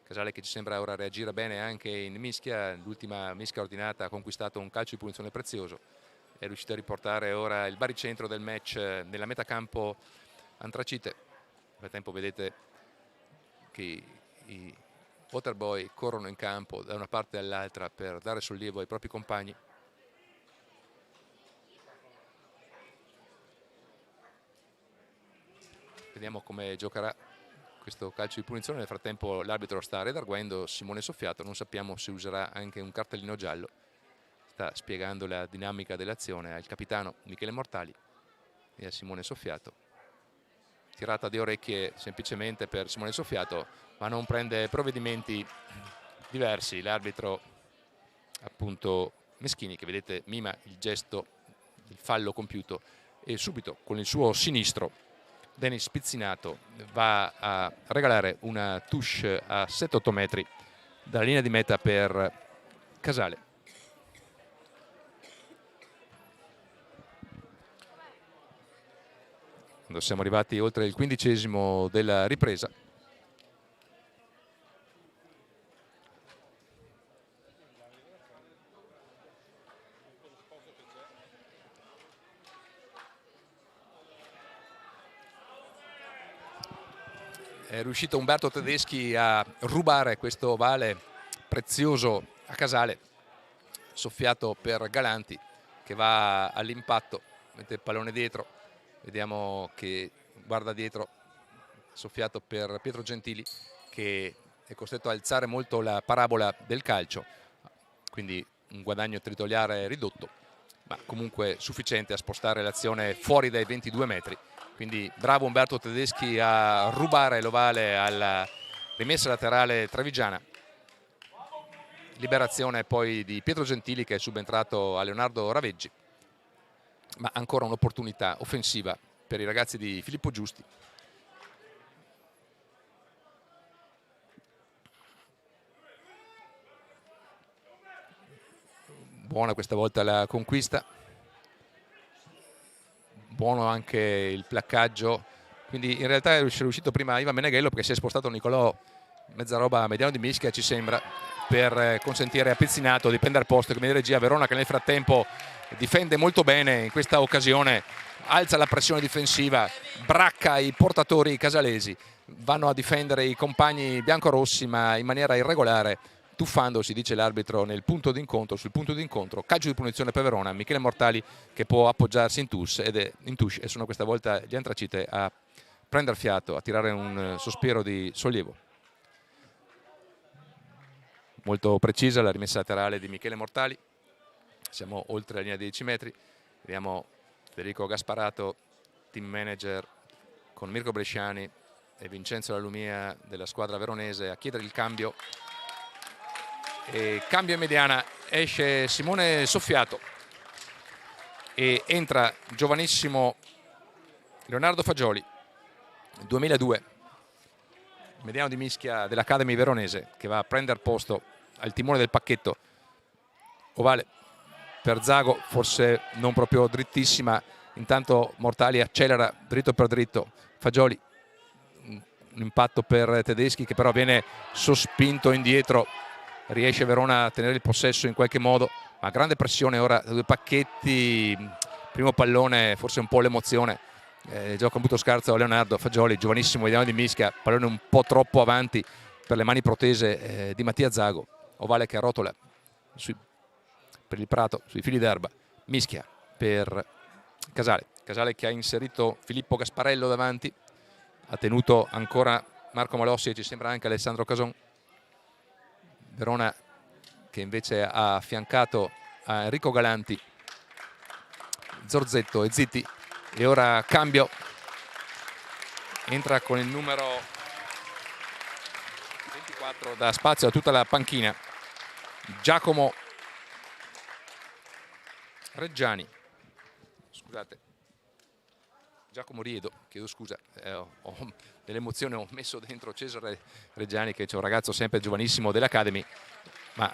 Casale che ci sembra ora reagire bene anche in mischia. L'ultima mischia ordinata ha conquistato un calcio di punizione prezioso, è riuscito a riportare ora il baricentro del match nella metacampo antracite. Nel frattempo vedete che i Waterboy corrono in campo da una parte all'altra per dare sollievo ai propri compagni. Vediamo come giocherà questo calcio di punizione. Nel frattempo l'arbitro sta redarguendo Simone Soffiato, non sappiamo se userà anche un cartellino giallo. Sta spiegando la dinamica dell'azione al capitano Michele Mortali e a Simone Soffiato. Tirata di orecchie semplicemente per Simone Soffiato, ma non prende provvedimenti diversi l'arbitro, appunto Meschini, che vedete mima il gesto del fallo compiuto, e subito con il suo sinistro Denis Pizzinato va a regalare una touche a 7-8 metri dalla linea di meta per Casale. Quando siamo arrivati oltre il 15° della ripresa, è riuscito Umberto Tedeschi a rubare questo ovale prezioso a Casale. Soffiato per Galanti, che va all'impatto, mette il pallone dietro. Vediamo che guarda dietro, Soffiato per Pietro Gentili, che è costretto a alzare molto la parabola del calcio, quindi un guadagno territoriale ridotto, ma comunque sufficiente a spostare l'azione fuori dai 22 metri. Quindi bravo Umberto Tedeschi a rubare l'ovale alla rimessa laterale trevigiana. Liberazione poi di Pietro Gentili, che è subentrato a Leonardo Raveggi, ma ancora un'opportunità offensiva per i ragazzi di Filippo Giusti. Buona questa volta la conquista, buono anche il placcaggio, quindi in realtà è riuscito prima Ivan Meneghello, perché si è spostato Nicolò Mezzaroba mediano di mischia, ci sembra, per consentire a Pizzinato di prendere posto come regia. Verona che nel frattempo difende molto bene in questa occasione, alza la pressione difensiva, bracca i portatori casalesi, vanno a difendere i compagni biancorossi ma in maniera irregolare, tuffandosi, dice l'arbitro, sul punto d'incontro. Calcio di punizione per Verona, Michele Mortali che può appoggiarsi in touche e sono questa volta gli Antracite a prendere fiato, a tirare un sospiro di sollievo. Molto precisa la rimessa laterale di Michele Mortali, siamo oltre la linea dei 10 metri, vediamo Federico Gasparato, team manager con Mirko Bresciani e Vincenzo Lalumia della squadra veronese a chiedere il cambio. E cambio in mediana, esce Simone Soffiato e entra giovanissimo Leonardo Fagioli, 2002, mediano di mischia dell'Academy veronese, che va a prendere posto al timone del pacchetto. Ovale per Zago, forse non proprio drittissima, intanto Mortali accelera dritto per dritto. Fagioli, un impatto per Tedeschi che però viene sospinto indietro. Riesce Verona a tenere il possesso in qualche modo, ma grande pressione ora da due pacchetti. Primo pallone, forse un po' l'emozione, gioca un butto scarso a Leonardo Fagioli, giovanissimo mediano di mischia, pallone un po' troppo avanti per le mani protese di Mattia Zago. Ovale che arrotola per il prato, sui fili d'erba, mischia per Casale che ha inserito Filippo Gasparello davanti, ha tenuto ancora Marco Malossi e ci sembra anche Alessandro Cason. Verona che invece ha affiancato a Enrico Galanti, Zorzetto e Zitti, e ora cambio, entra con il numero 24, dà spazio a tutta la panchina, Giacomo Reggiani, Giacomo Riedo, chiedo scusa, ho dell'emozione, ho messo dentro Cesare Reggiani, che c'è un ragazzo sempre giovanissimo dell'Academy, ma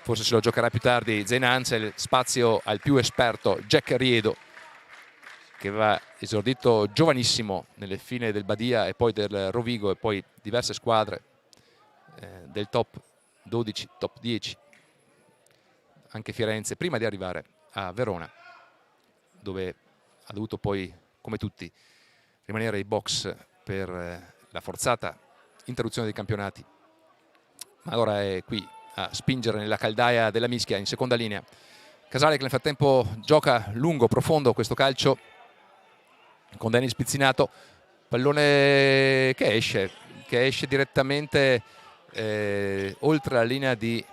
forse se lo giocherà più tardi Zeina Ansel. Spazio al più esperto Jack Riedo, che va esordito giovanissimo nelle fine del Badia e poi del Rovigo e poi diverse squadre del top 12, top 10, anche Firenze, prima di arrivare a Verona, dove ha dovuto poi, come tutti, rimanere ai box per la forzata interruzione dei campionati, ma ora è qui a spingere nella caldaia della mischia in seconda linea. Casale che nel frattempo gioca lungo, profondo questo calcio con Dennis Pizzinato, pallone che esce direttamente oltre la linea di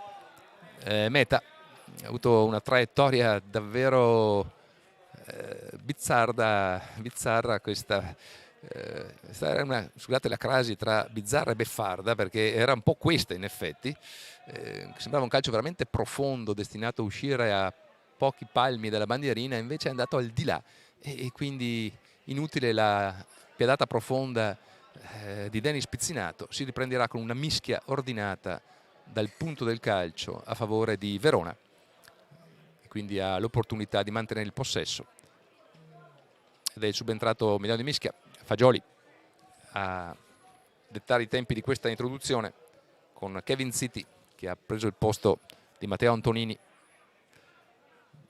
meta. Ha avuto una traiettoria davvero bizzarra questa. Era una, scusate la crasi tra bizzarra e beffarda, perché era un po' questa in effetti. Sembrava un calcio veramente profondo destinato a uscire a pochi palmi dalla bandierina, invece è andato al di là e quindi inutile la piedata profonda di Dennis Pizzinato. Si riprenderà con una mischia ordinata dal punto del calcio a favore di Verona, e quindi ha l'opportunità di mantenere il possesso, ed è il subentrato mediano di mischia Fagioli a dettare i tempi di questa introduzione, con Kevin Zitti che ha preso il posto di Matteo Antonini.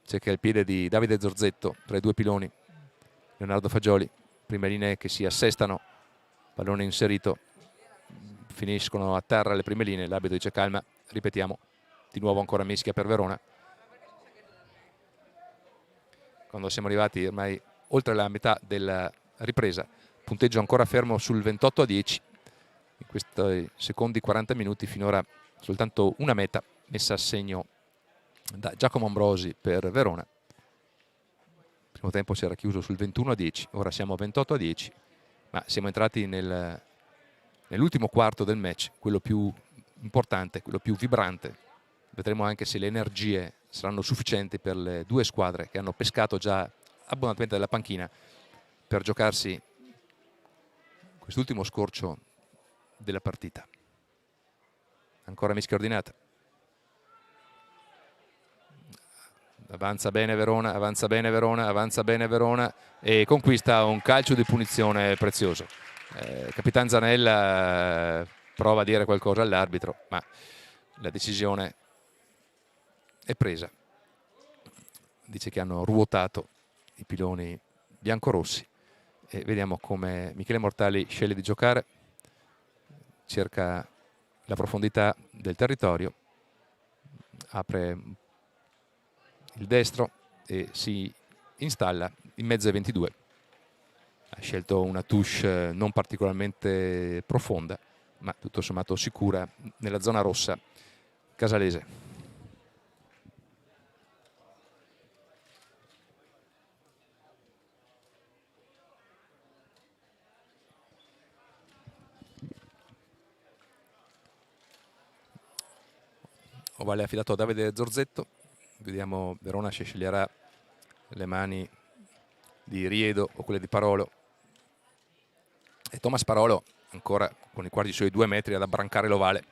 Cerca il piede di Davide Zorzetto tra i due piloni. Leonardo Fagioli, prime linee che si assestano, pallone inserito, finiscono a terra le prime linee. L'arbitro dice calma, ripetiamo, di nuovo ancora mischia per Verona. Quando siamo arrivati ormai oltre la metà della ripresa, punteggio ancora fermo sul 28-10. In questi secondi 40 minuti finora soltanto una meta messa a segno da Giacomo Ambrosi per Verona. Il primo tempo si era chiuso sul 21-10, ora siamo a 28-10, ma siamo entrati nell'ultimo quarto del match, quello più importante, quello più vibrante. Vedremo anche se le energie saranno sufficienti per le due squadre che hanno pescato già abbondantemente dalla panchina per giocarsi quest'ultimo scorcio della partita. Ancora mischia ordinata. Avanza bene Verona, avanza bene Verona, avanza bene Verona e conquista un calcio di punizione prezioso. Capitan Zanella prova a dire qualcosa all'arbitro, ma la decisione è presa. Dice che hanno ruotato i piloni biancorossi e vediamo come Michele Mortali sceglie di giocare, cerca la profondità del territorio, apre il destro e si installa in mezzo ai 22. Ha scelto una touche non particolarmente profonda, ma tutto sommato sicura nella zona rossa casalese. Ovale affidato a Davide Zorzetto. Vediamo Verona se sceglierà le mani di Riedo o quelle di Parolo. E Thomas Parolo ancora con i quasi suoi 2 metri ad abbrancare l'ovale.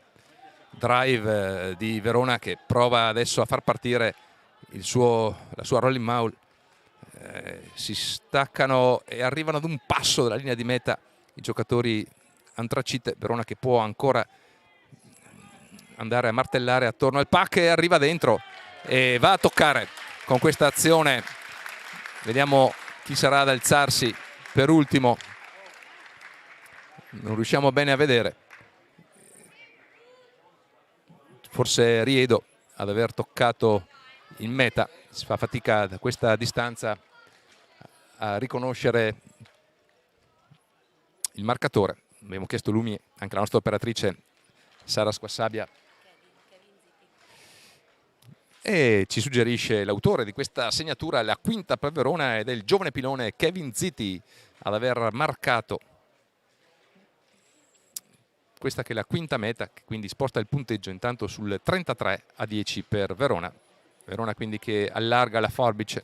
Drive di Verona che prova adesso a far partire la sua rolling maul. Si staccano e arrivano ad un passo dalla linea di meta i giocatori antracite. Verona che può ancora andare a martellare attorno al pack e arriva dentro e va a toccare con questa azione. Vediamo chi sarà ad alzarsi per ultimo, non riusciamo bene a vedere, forse Riedo ad aver toccato in meta. Si fa fatica da questa distanza a riconoscere il marcatore. Abbiamo chiesto lumi anche la nostra operatrice Sara Squassabia e ci suggerisce l'autore di questa segnatura, la quinta per Verona, ed è il giovane pilone Kevin Ziti ad aver marcato questa che è la quinta meta, che quindi sposta il punteggio intanto sul 33-10 per Verona. Verona quindi che allarga la forbice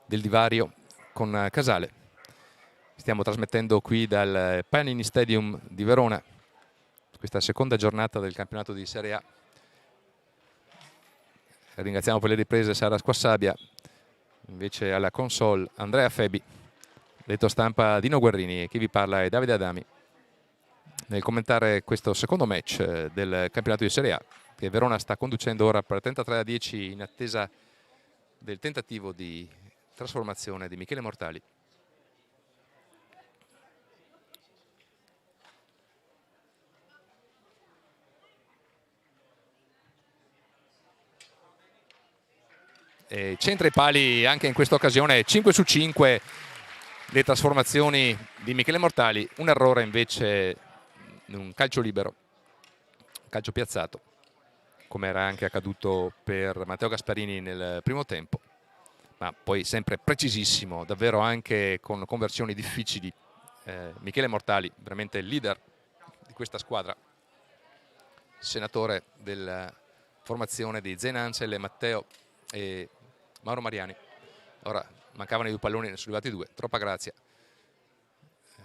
del divario con Casale. Stiamo trasmettendo qui dal Paganini Stadium di Verona questa seconda giornata del campionato di Serie A. Ringraziamo per le riprese Sara Squassabia, invece alla console Andrea Febi, detto stampa Dino Guerrini, e chi vi parla è Davide Adami nel commentare questo secondo match del campionato di Serie A, che Verona sta conducendo ora per 33-10 in attesa del tentativo di trasformazione di Michele Mortali. E centra i pali anche in questa occasione, 5 su 5 le trasformazioni di Michele Mortali. Un errore invece in un calcio libero, calcio piazzato, come era anche accaduto per Matteo Gasparini nel primo tempo, ma poi sempre precisissimo, davvero anche con conversioni difficili. Michele Mortali, veramente il leader di questa squadra, senatore della formazione di Zena Ansel e Matteo e Mauro Mariani. Ora mancavano i 2 palloni, ne sono arrivati 2, troppa grazia.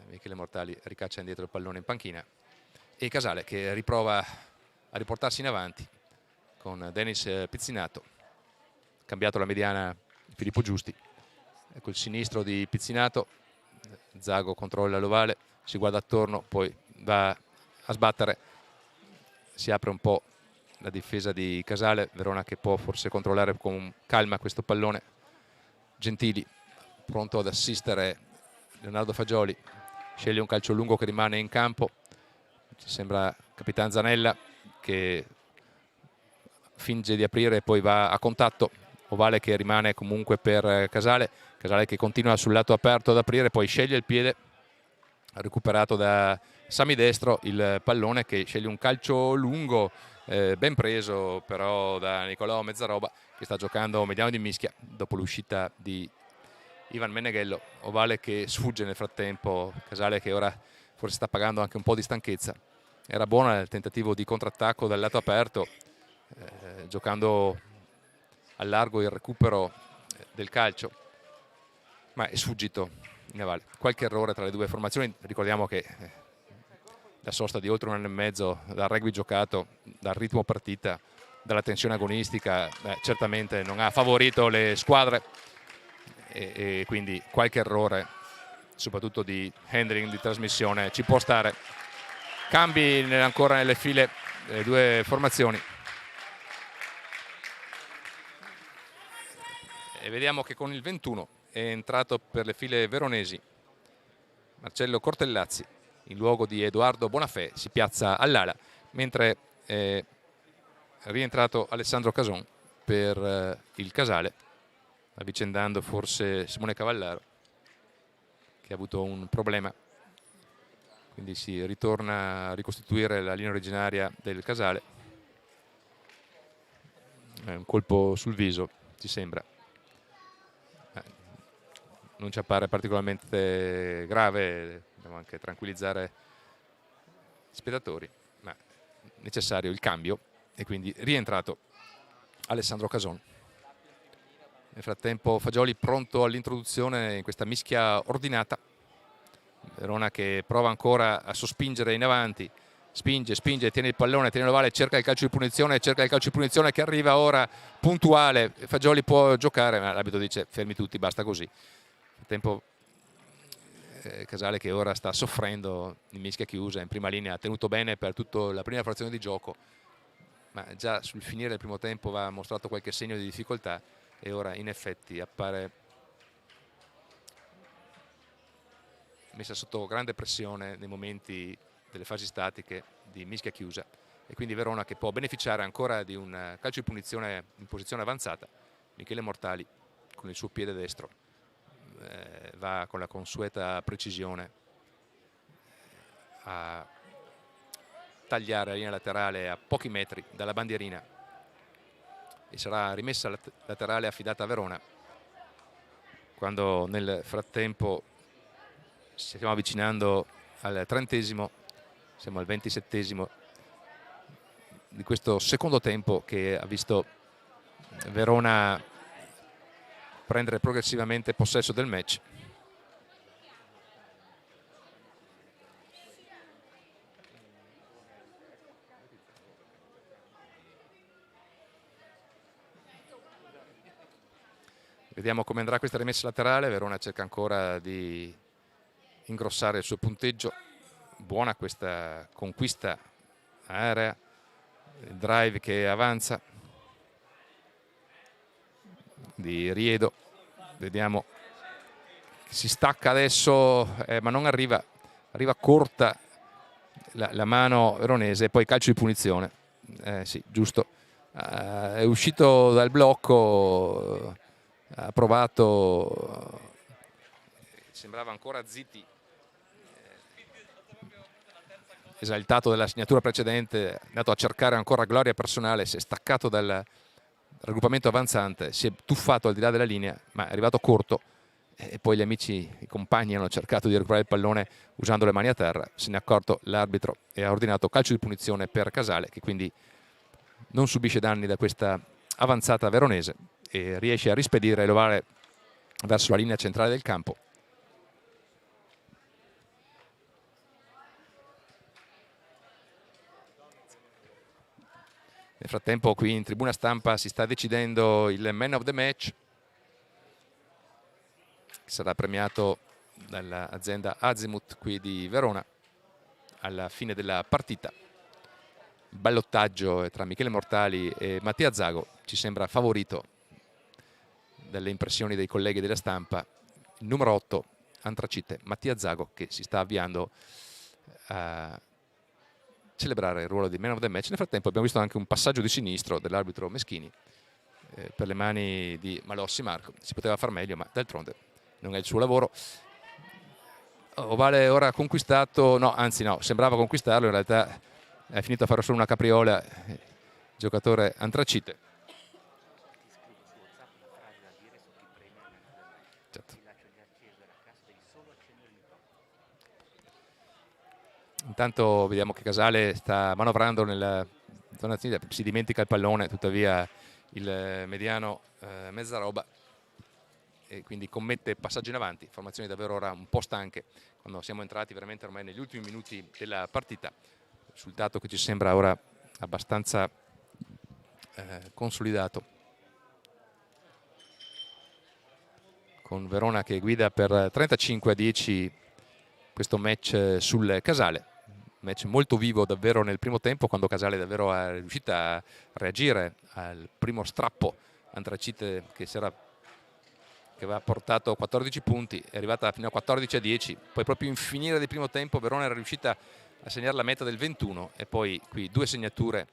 Michele Mortali ricaccia indietro il pallone in panchina e Casale che riprova a riportarsi in avanti con Denis Pizzinato, cambiato la mediana Filippo Giusti. Ecco il sinistro di Pizzinato, Zago controlla l'ovale, si guarda attorno, poi va a sbattere, si apre un po' la difesa di Casale. Verona che può forse controllare con calma questo pallone. Gentili pronto ad assistere Leonardo Fagioli, sceglie un calcio lungo che rimane in campo. Ci sembra Capitan Zanella che finge di aprire e poi va a contatto. Ovale che rimane comunque per Casale. Casale che continua sul lato aperto ad aprire, poi sceglie il piede, recuperato da Sami Destro il pallone, che sceglie un calcio lungo ben preso però da Nicolò Mezzaroba, che sta giocando mediano di mischia dopo l'uscita di Ivan Meneghello. Ovale che sfugge nel frattempo. Casale che ora forse sta pagando anche un po' di stanchezza. Era buono il tentativo di contrattacco dal lato aperto, giocando al largo il recupero del calcio, ma è sfuggito in aval. Qualche errore tra le due formazioni. Ricordiamo che la sosta di oltre 1 anno e mezzo, dal rugby giocato, dal ritmo partita, dalla tensione agonistica, certamente non ha favorito le squadre e quindi qualche errore, soprattutto di handling, di trasmissione, ci può stare. Cambi ancora nelle file le due formazioni. E vediamo che con il 21 è entrato per le file veronesi Marcello Cortellazzi in luogo di Edoardo Bonafè, si piazza all'ala, mentre è rientrato Alessandro Cason per il Casale, avvicendando forse Simone Cavallaro, che ha avuto un problema, quindi si ritorna a ricostituire la linea originaria del Casale. È un colpo sul viso, ci sembra. Non ci appare particolarmente grave, dobbiamo anche tranquillizzare gli spettatori, ma è necessario il cambio e quindi rientrato Alessandro Cason. Nel frattempo Fagioli pronto all'introduzione in questa mischia ordinata. Verona che prova ancora a sospingere in avanti, spinge, tiene il pallone, tiene l'ovale, cerca il calcio di punizione, che arriva ora puntuale. Fagioli può giocare, ma l'arbitro dice fermi tutti, basta così. Nel tempo Casale che ora sta soffrendo in mischia chiusa, in prima linea, ha tenuto bene per tutta la prima frazione di gioco, ma già sul finire del primo tempo aveva mostrato qualche segno di difficoltà e ora in effetti appare messa sotto grande pressione nei momenti delle fasi statiche di mischia chiusa, e quindi Verona che può beneficiare ancora di un calcio di punizione in posizione avanzata. Michele Mortali con il suo piede destro va con la consueta precisione a tagliare la linea laterale a pochi metri dalla bandierina e sarà rimessa laterale affidata a Verona, quando nel frattempo ci stiamo avvicinando al 30°, siamo al 27° di questo secondo tempo che ha visto Verona prendere progressivamente possesso del match. Vediamo come andrà questa rimessa laterale. Verona cerca ancora di ingrossare il suo punteggio. Buona questa conquista aerea, il drive che avanza di Riedo, vediamo che si stacca adesso, ma non arriva corta la mano veronese, poi calcio di punizione, sì, giusto, è uscito dal blocco, ha provato, sembrava ancora Zitti, esaltato dalla segnatura precedente, è andato a cercare ancora gloria personale, si è staccato dal raggruppamento avanzante, si è tuffato al di là della linea, ma è arrivato corto e poi gli amici, i compagni hanno cercato di recuperare il pallone usando le mani a terra, se ne è accorto l'arbitro e ha ordinato calcio di punizione per Casale, che quindi non subisce danni da questa avanzata veronese e riesce a rispedire l'ovale verso la linea centrale del campo. Nel frattempo qui in tribuna stampa si sta decidendo il man of the match, che sarà premiato dall'azienda Azimut qui di Verona alla fine della partita. Ballottaggio tra Michele Mortali e Mattia Zago, ci sembra favorito dalle impressioni dei colleghi della stampa il numero 8 Antracite, Mattia Zago, che si sta avviando a celebrare il ruolo di man of the match. Nel frattempo abbiamo visto anche un passaggio di sinistro dell'arbitro Meschini per le mani di Malossi Marco. Si poteva far meglio, ma d'altronde non è il suo lavoro. Ovale ora conquistato, no, anzi no, sembrava conquistarlo, in realtà è finito a fare solo una capriola il giocatore Antracite. Certo. Intanto vediamo che Casale sta manovrando nella zona sinistra, si dimentica il pallone, tuttavia il mediano Mezzaroba, e quindi commette passaggio in avanti. Formazioni davvero ora un po' stanche quando siamo entrati veramente ormai negli ultimi minuti della partita, risultato che ci sembra ora abbastanza consolidato, con Verona che guida per 35-10 questo match sul Casale, match molto vivo davvero nel primo tempo, quando Casale davvero è riuscita a reagire al primo strappo Antracite che aveva portato 14 punti, è arrivata fino a 14-10, poi proprio in finire del primo tempo Verona era riuscita a segnare la meta del 21 e poi qui 2 segnature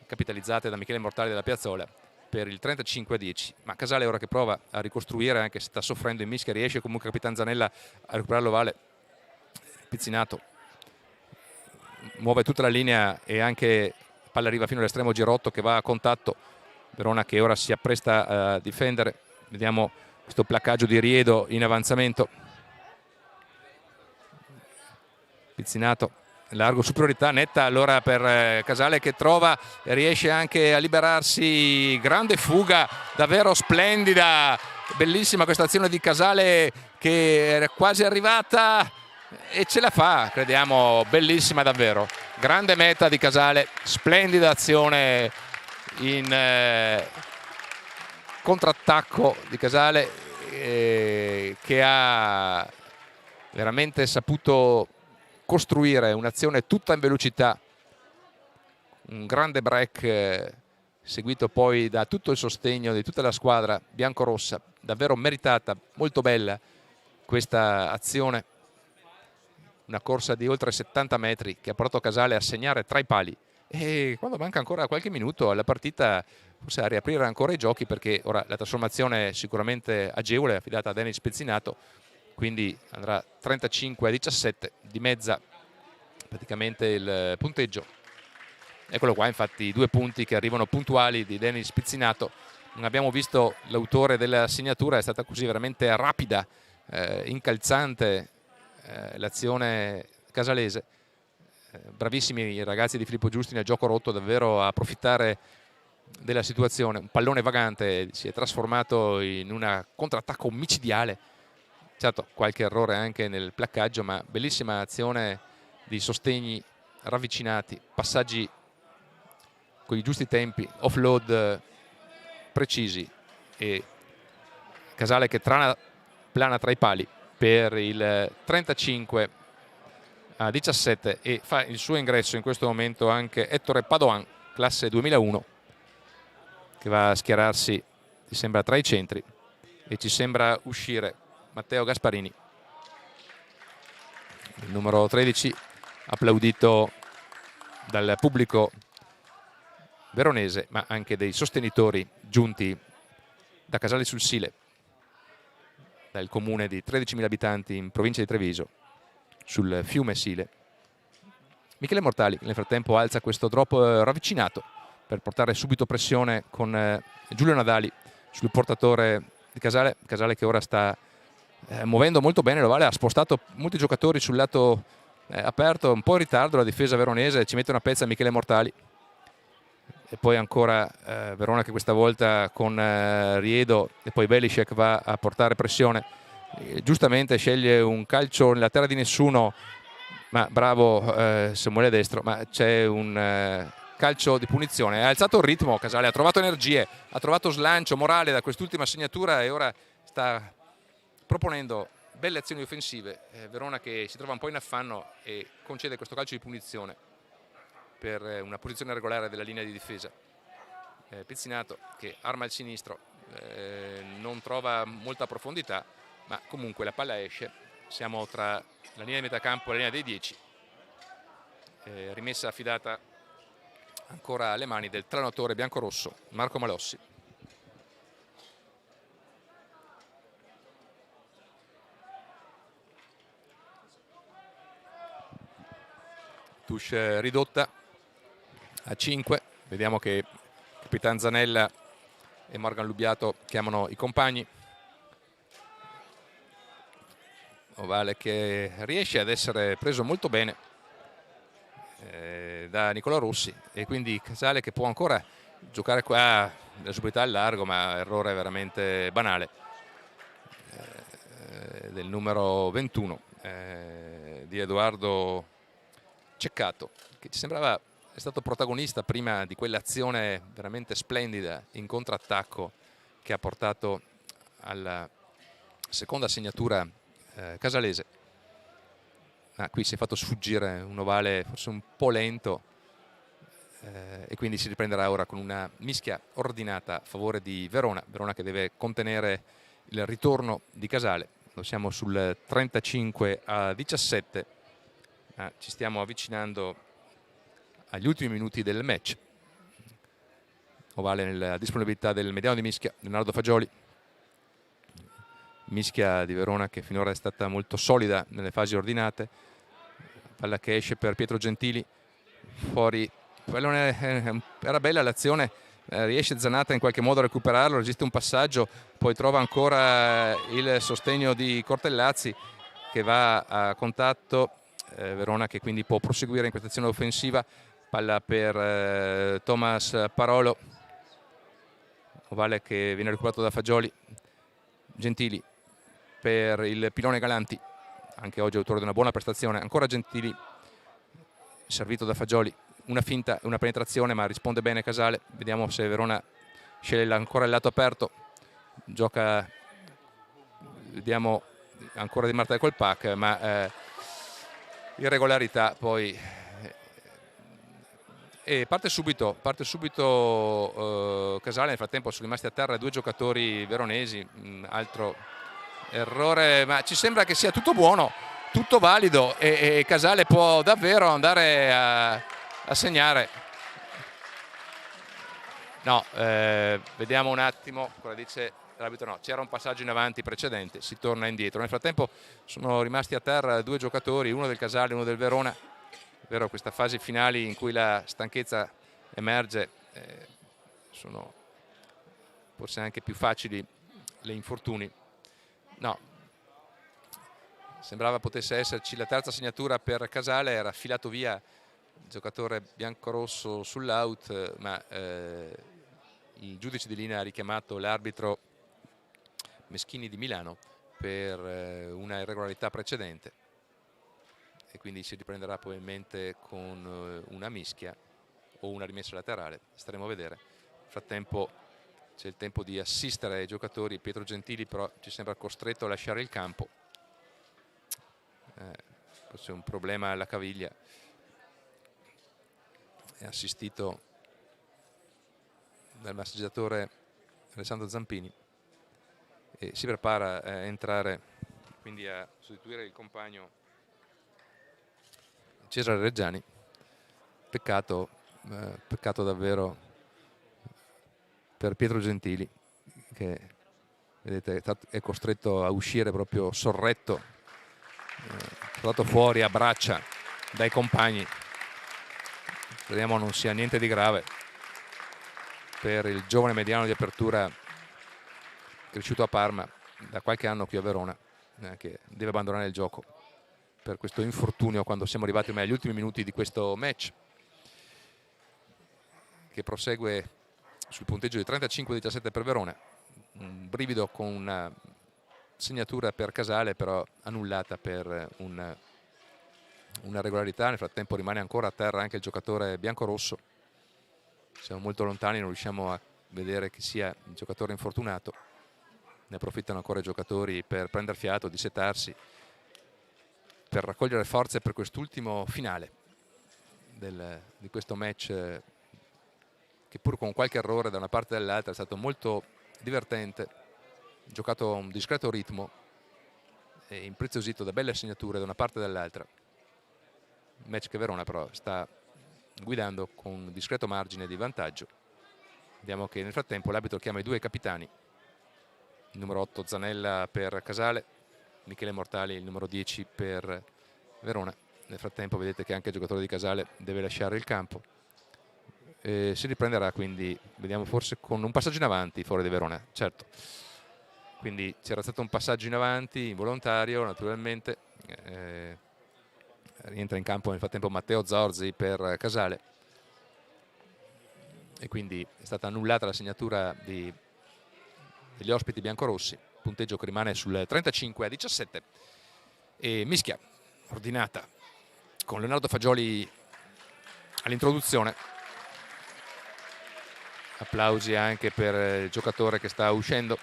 capitalizzate da Michele Mortali della Piazzola per il 35-10, ma Casale ora che prova a ricostruire, anche se sta soffrendo in mischia, riesce comunque Capitan Zanella a recuperare l'ovale. Pizzinato muove tutta la linea e anche palla arriva fino all'estremo Girotto che va a contatto. Verona che ora si appresta a difendere, vediamo questo placcaggio di Riedo in avanzamento. Pizzinato, largo, superiorità netta allora per Casale che trova e riesce anche a liberarsi. Grande fuga, davvero splendida, bellissima questa azione di Casale che era quasi arrivata e ce la fa, crediamo, bellissima davvero. Grande meta di Casale, splendida azione in contrattacco di Casale che ha veramente saputo costruire un'azione tutta in velocità, un grande break seguito poi da tutto il sostegno di tutta la squadra biancorossa, davvero meritata, molto bella questa azione, una corsa di oltre 70 metri che ha portato Casale a segnare tra i pali e quando manca ancora qualche minuto alla partita forse a riaprire ancora i giochi, perché ora la trasformazione è sicuramente agevole, affidata a Denis Pezzinato, quindi andrà 35-17, dimezza praticamente il punteggio. Eccolo qua, infatti i 2 punti che arrivano puntuali di Denis Pezzinato. Non abbiamo visto l'autore della segnatura, è stata così veramente rapida, incalzante l'azione casalese. Bravissimi i ragazzi di Filippo Giusti nel gioco rotto davvero a approfittare della situazione. Un pallone vagante si è trasformato in un contrattacco micidiale. Certo, qualche errore anche nel placcaggio, ma bellissima azione di sostegni ravvicinati, passaggi con i giusti tempi, offload precisi e Casale che plana tra i pali per il 35-17 e fa il suo ingresso in questo momento anche Ettore Padoan, classe 2001, che va a schierarsi, ci sembra, tra i centri, e ci sembra uscire Matteo Gasparini, il numero 13, applaudito dal pubblico veronese ma anche dei sostenitori giunti da Casale sul Sile, dal comune di 13.000 abitanti in provincia di Treviso, sul fiume Sile. Michele Mortali nel frattempo alza questo drop ravvicinato per portare subito pressione con Giulio Nadali sul portatore di Casale. Casale che ora sta muovendo molto bene l'ovale, ha spostato molti giocatori sul lato aperto, un po' in ritardo la difesa veronese, ci mette una pezza Michele Mortali e poi ancora Verona che questa volta con Riedo e poi Belisek va a portare pressione, giustamente sceglie un calcio nella terra di nessuno, ma bravo Samuele Destro, ma c'è un calcio di punizione. Ha alzato il ritmo Casale, ha trovato energie, ha trovato slancio morale da quest'ultima segnatura e ora sta proponendo belle azioni offensive. Verona che si trova un po' in affanno e concede questo calcio di punizione per una posizione regolare della linea di difesa. Pezzinato che arma il sinistro, non trova molta profondità, ma comunque la palla esce. Siamo tra la linea di metacampo e la linea dei 10. Rimessa affidata ancora alle mani del tranatore biancorosso Marco Malossi. Touche ridotta a 5. Vediamo che Capitan Zanella e Morgan Lubiato chiamano i compagni. Ovale che riesce ad essere preso molto bene da Nicola Rossi e quindi Casale che può ancora giocare qua, la superiorità al largo, ma errore veramente banale del numero 21 di Edoardo Ceccato, che ci sembrava è stato protagonista prima di quell'azione veramente splendida in contrattacco che ha portato alla seconda segnatura casalese. qui si è fatto sfuggire un ovale forse un po' lento, e quindi si riprenderà ora con una mischia ordinata a favore di Verona che deve contenere il ritorno di Casale. Lo siamo sul 35-17, ci stiamo avvicinando agli ultimi minuti del match. Ovale nella disponibilità del mediano di mischia Leonardo Fagioli, mischia di Verona che finora è stata molto solida nelle fasi ordinate. Palla che esce per Pietro Gentili, fuori, era bella l'azione, riesce Zanatta in qualche modo a recuperarlo, resiste un passaggio, poi trova ancora il sostegno di Cortellazzi che va a contatto. Verona che quindi può proseguire in questa azione offensiva. Palla per Thomas Parolo, ovale che viene recuperato da Fagioli. Gentili per il pilone Galanti, anche oggi autore di una buona prestazione. Ancora Gentili, servito da Fagioli, una finta, una penetrazione, ma risponde bene Casale. Vediamo se Verona sceglie ancora il lato aperto, gioca, vediamo ancora Di Martello col pack, ma irregolarità poi, e parte subito Casale. Nel frattempo sono rimasti a terra 2 giocatori veronesi, altro errore, ma ci sembra che sia tutto buono, tutto valido, e Casale può davvero andare a segnare. No, vediamo un attimo cosa dice l'arbitro. No, c'era un passaggio in avanti precedente, si torna indietro. Nel frattempo sono rimasti a terra 2 giocatori, uno del Casale e uno del Verona. È vero, questa fase finali in cui la stanchezza emerge, sono forse anche più facili gli infortuni. No, sembrava potesse esserci la terza segnatura per Casale, era filato via il giocatore biancorosso sull'out, ma il giudice di linea ha richiamato l'arbitro Meschini di Milano per una irregolarità precedente, e quindi si riprenderà probabilmente con una mischia o una rimessa laterale, staremo a vedere. Nel frattempo c'è il tempo di assistere ai giocatori. Pietro Gentili però ci sembra costretto a lasciare il campo, forse un problema alla caviglia, è assistito dal massaggiatore Alessandro Zampini e si prepara a entrare quindi a sostituire il compagno Cesare Reggiani. Peccato davvero per Pietro Gentili, che vedete è costretto a uscire proprio sorretto, portato fuori a braccia dai compagni. Speriamo non sia niente di grave per il giovane mediano di apertura cresciuto a Parma, da qualche anno qui a Verona, che deve abbandonare il gioco per questo infortunio quando siamo arrivati ormai agli ultimi minuti di questo match, che prosegue sul punteggio di 35-17 per Verona. Un brivido con una segnatura per Casale, però annullata per una regolarità. Nel frattempo rimane ancora a terra anche il giocatore biancorosso. Siamo molto lontani, non riusciamo a vedere che sia il giocatore infortunato. Ne approfittano ancora i giocatori per prendere fiato, dissetarsi, per raccogliere forze per quest'ultimo finale di questo match, che pur con qualche errore da una parte e dall'altra è stato molto divertente, giocato a un discreto ritmo e impreziosito da belle segnature da una parte e dall'altra. Match che Verona però sta guidando con un discreto margine di vantaggio. Vediamo che nel frattempo l'arbitro chiama i 2 capitani, il numero 8 Zanella per Casale, Michele Mortali il numero 10 per Verona. Nel frattempo vedete che anche il giocatore di Casale deve lasciare il campo. Si riprenderà quindi, vediamo, forse con un passaggio in avanti fuori di Verona, certo. Quindi c'era stato un passaggio in avanti involontario, naturalmente. Rientra in campo nel frattempo Matteo Zorzi per Casale, e quindi è stata annullata la segnatura degli ospiti biancorossi. Punteggio che rimane sul 35-17, e mischia ordinata con Leonardo Fagioli all'introduzione. Applausi anche per il giocatore che sta uscendo.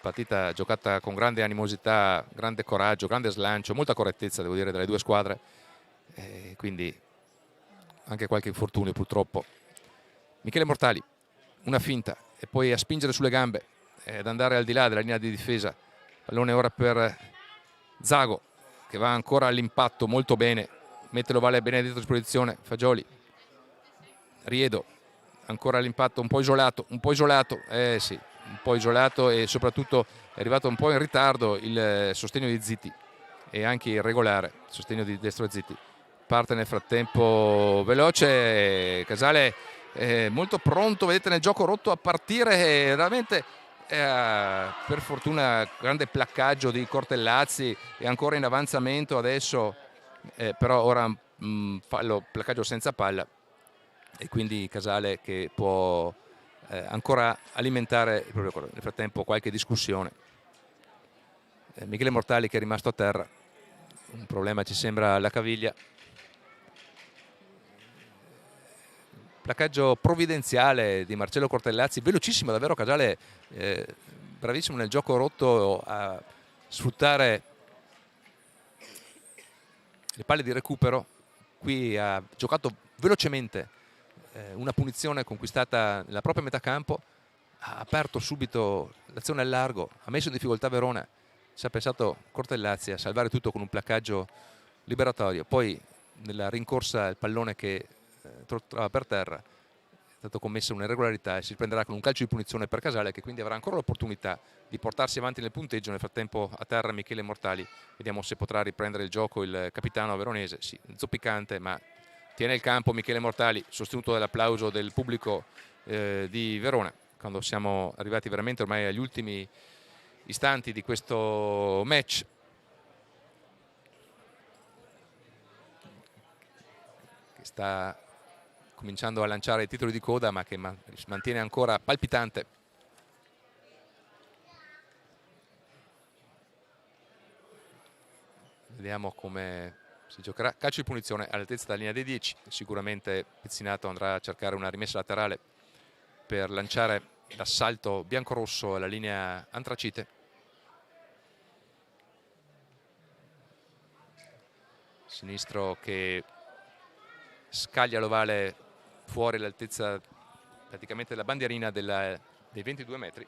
partita giocata con grande animosità, grande coraggio, grande slancio, molta correttezza devo dire dalle due squadre, quindi anche qualche infortunio purtroppo. Michele Mortali, una finta e poi a spingere sulle gambe ad andare al di là della linea di difesa. Pallone ora per Zago che va ancora all'impatto molto bene, mette Lovale bene dietro a disposizione, Fagioli, Riedo ancora all'impatto, un po' isolato, sì, un po' isolato e soprattutto è arrivato un po' in ritardo il sostegno di Zitti e anche il regolare sostegno di Destro e Zitti. Parte nel frattempo veloce, Casale molto pronto, vedete nel gioco rotto a partire, veramente per fortuna grande placcaggio di Cortellazzi e ancora in avanzamento adesso, però ora fallo, placcaggio senza palla e quindi Casale che può ancora alimentare il proprio corpo. Nel frattempo qualche discussione, Michele Mortali che è rimasto a terra, un problema ci sembra alla caviglia. Placcaggio provvidenziale di Marcello Cortellazzi, velocissimo davvero Casale, bravissimo nel gioco rotto a sfruttare le palle di recupero. Qui ha giocato velocemente una punizione conquistata nella propria metà campo, ha aperto subito l'azione al largo, ha messo in difficoltà Verona, ci ha pensato Cortellazzi a salvare tutto con un placcaggio liberatorio, poi nella rincorsa il pallone che trova per terra è stata commessa un'irregolarità e si prenderà con un calcio di punizione per Casale, che quindi avrà ancora l'opportunità di portarsi avanti nel punteggio. Nel frattempo a terra Michele Mortali, vediamo se potrà riprendere il gioco il capitano veronese, sì, zoppicante ma tiene il campo Michele Mortali, sostenuto dall'applauso del pubblico di Verona, quando siamo arrivati veramente ormai agli ultimi istanti di questo match. Che sta cominciando a lanciare i titoli di coda ma che si mantiene ancora palpitante. Vediamo come si giocherà. Calcio di punizione all'altezza della linea dei 10, sicuramente Pezzinato andrà a cercare una rimessa laterale per lanciare l'assalto biancorosso alla linea antracite. Sinistro che scaglia l'ovale fuori all'altezza praticamente della bandierina dei 22 metri.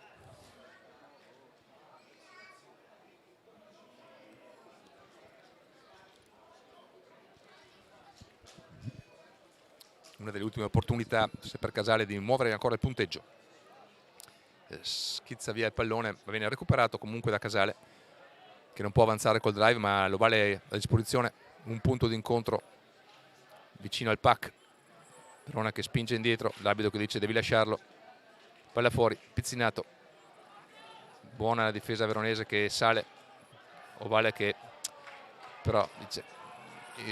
Una delle ultime opportunità per Casale di muovere ancora il punteggio. Schizza via il pallone, va bene recuperato comunque da Casale, che non può avanzare col drive ma l'ovale a disposizione, un punto d'incontro vicino al pack. Verona che spinge indietro, l'arbitro che dice devi lasciarlo, palla fuori, Pezzinato, buona la difesa veronese che sale, ovale che però dice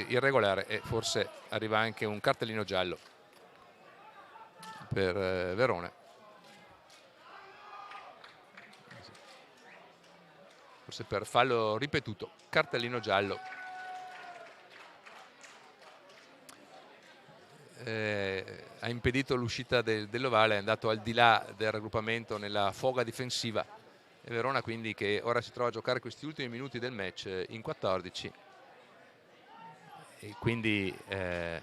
irregolare e forse arriva anche un cartellino giallo per Verona, forse per fallo ripetuto, cartellino giallo. Ha impedito l'uscita dell'ovale, è andato al di là del raggruppamento nella foga difensiva e Verona quindi che ora si trova a giocare questi ultimi minuti del match in 14 e quindi è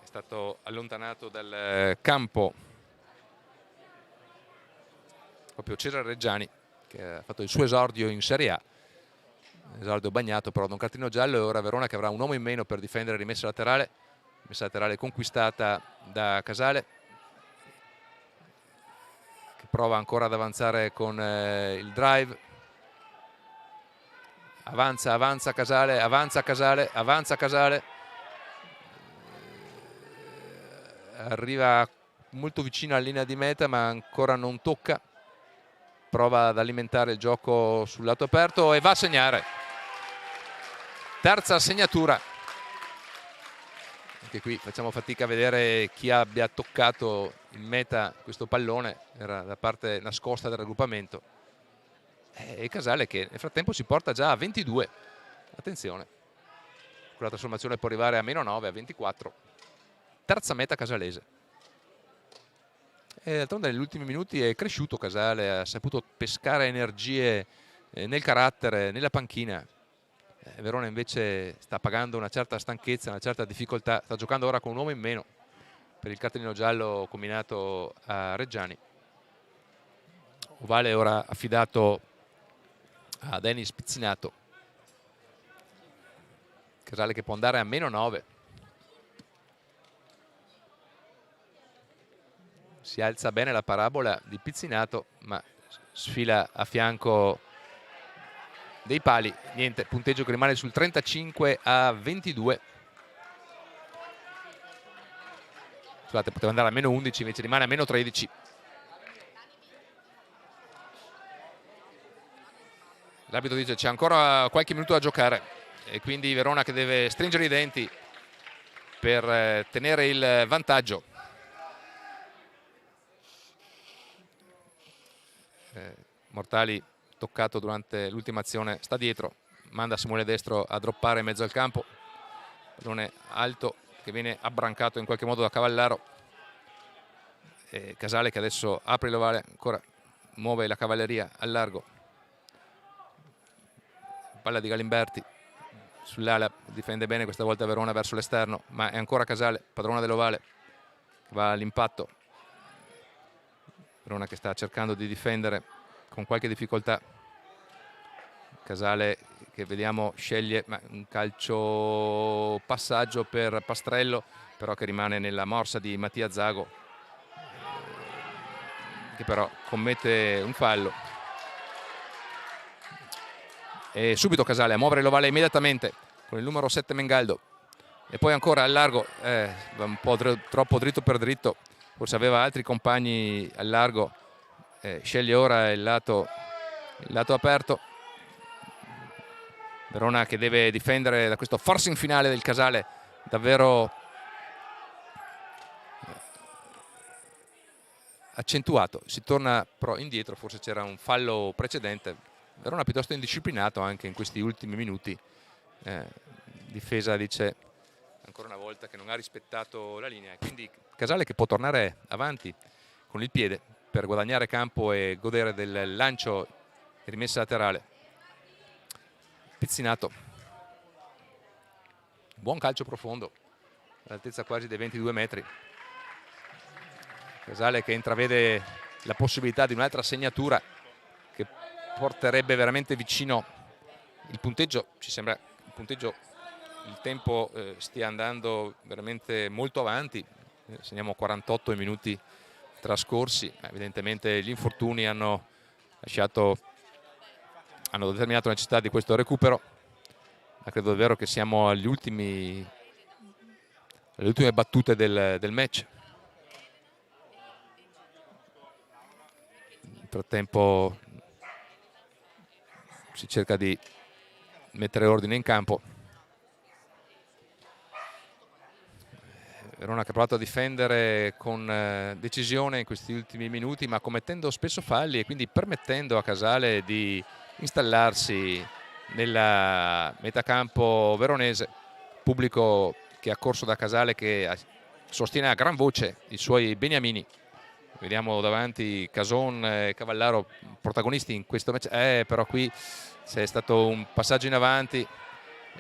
stato allontanato dal campo proprio Cesare Reggiani, che ha fatto il suo esordio in Serie A, esordio bagnato però da un cartellino giallo, e ora Verona che avrà un uomo in meno per difendere rimessa laterale conquistata da Casale, che prova ancora ad avanzare con il drive, avanza Casale, arriva molto vicino alla linea di meta ma ancora non tocca, prova ad alimentare il gioco sul lato aperto e va a segnare. Terza segnatura, anche qui facciamo fatica a vedere chi abbia toccato in meta questo pallone, era da parte nascosta del raggruppamento, e Casale che nel frattempo si porta già a 22. Attenzione, con la trasformazione può arrivare a -9, a 24. Terza meta casalese E d'altronde negli ultimi minuti è cresciuto Casale, ha saputo pescare energie nel carattere, nella panchina. Verona invece sta pagando una certa stanchezza, una certa difficoltà, sta giocando ora con un uomo in meno per il cartellino giallo combinato a Reggiani. Ovale ora affidato a Denis Pizzinato. Casale che può andare a -9. Si alza bene la parabola di Pizzinato, ma sfila a fianco dei pali. Niente, punteggio che rimane sul 35-22. Scusate, poteva andare a -11, invece rimane a -13. L'arbitro dice c'è ancora qualche minuto da giocare e quindi Verona che deve stringere i denti per tenere il vantaggio. Mortali, toccato durante l'ultima azione, sta dietro, manda Samuele Destro a droppare in mezzo al campo. Pallone alto che viene abbrancato in qualche modo da Cavallaro. Casale che adesso apre l'ovale, ancora muove la cavalleria al largo. Palla di Galimberti sull'ala, difende bene questa volta Verona verso l'esterno, ma è ancora Casale, padrona dell'ovale, va all'impatto. Verona che sta cercando di difendere con qualche difficoltà. Casale che vediamo sceglie un calcio passaggio per Pastrello, però che rimane nella morsa di Mattia Zago, che però commette un fallo. E subito Casale a muovere l'ovale immediatamente con il numero 7 Mengaldo, e poi ancora al largo, va un po' troppo dritto per dritto, forse aveva altri compagni al largo, sceglie ora il lato aperto. Verona che deve difendere da questo forcing finale del Casale davvero accentuato. Si torna però indietro, forse c'era un fallo precedente. Verona piuttosto indisciplinato anche in questi ultimi minuti. Difesa dice ancora una volta che non ha rispettato la linea, quindi Casale che può tornare avanti con il piede per guadagnare campo e godere del lancio e rimessa laterale. Pizzinato, buon calcio profondo all'altezza quasi dei 22 metri. Casale che intravede la possibilità di un'altra segnatura che porterebbe veramente vicino il punteggio. Ci sembra il tempo stia andando veramente molto avanti, segniamo 48 minuti trascorsi. Evidentemente gli infortuni hanno determinato la necessità di questo recupero, ma credo davvero che siamo alle ultime battute del match. Nel frattempo si cerca di mettere ordine in campo. Verona che ha provato a difendere con decisione in questi ultimi minuti, ma commettendo spesso falli e quindi permettendo a Casale di installarsi nella metacampo veronese. Pubblico che ha corso da Casale, che sostiene a gran voce i suoi beniamini. Vediamo davanti Cason e Cavallaro protagonisti in questo match, però qui c'è stato un passaggio in avanti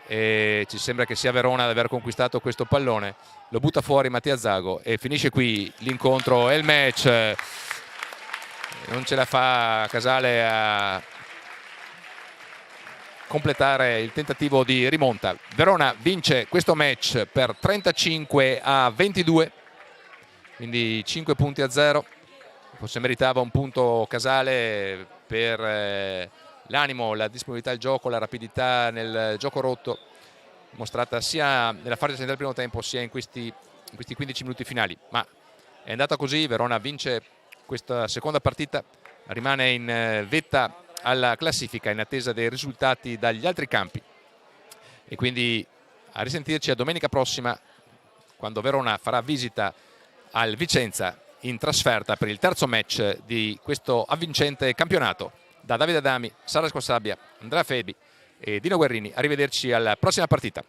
e ci sembra che sia Verona ad aver conquistato questo pallone. Lo butta fuori Mattia Zago e finisce qui l'incontro e il match. Non ce la fa Casale a completare il tentativo di rimonta. Verona vince questo match per 35-22, quindi 5-0. Forse meritava un punto Casale per l'animo, la disponibilità al gioco, la rapidità nel gioco rotto mostrata sia nella fase centrale del primo tempo sia in questi 15 minuti finali. Ma è andata così, Verona vince questa seconda partita, rimane in vetta alla classifica in attesa dei risultati dagli altri campi, e quindi a risentirci a domenica prossima, quando Verona farà visita al Vicenza in trasferta per il terzo match di questo avvincente campionato. Da Davide Adami, Sara Squassabia, Andrea Febi e Dino Guerrini, arrivederci alla prossima partita.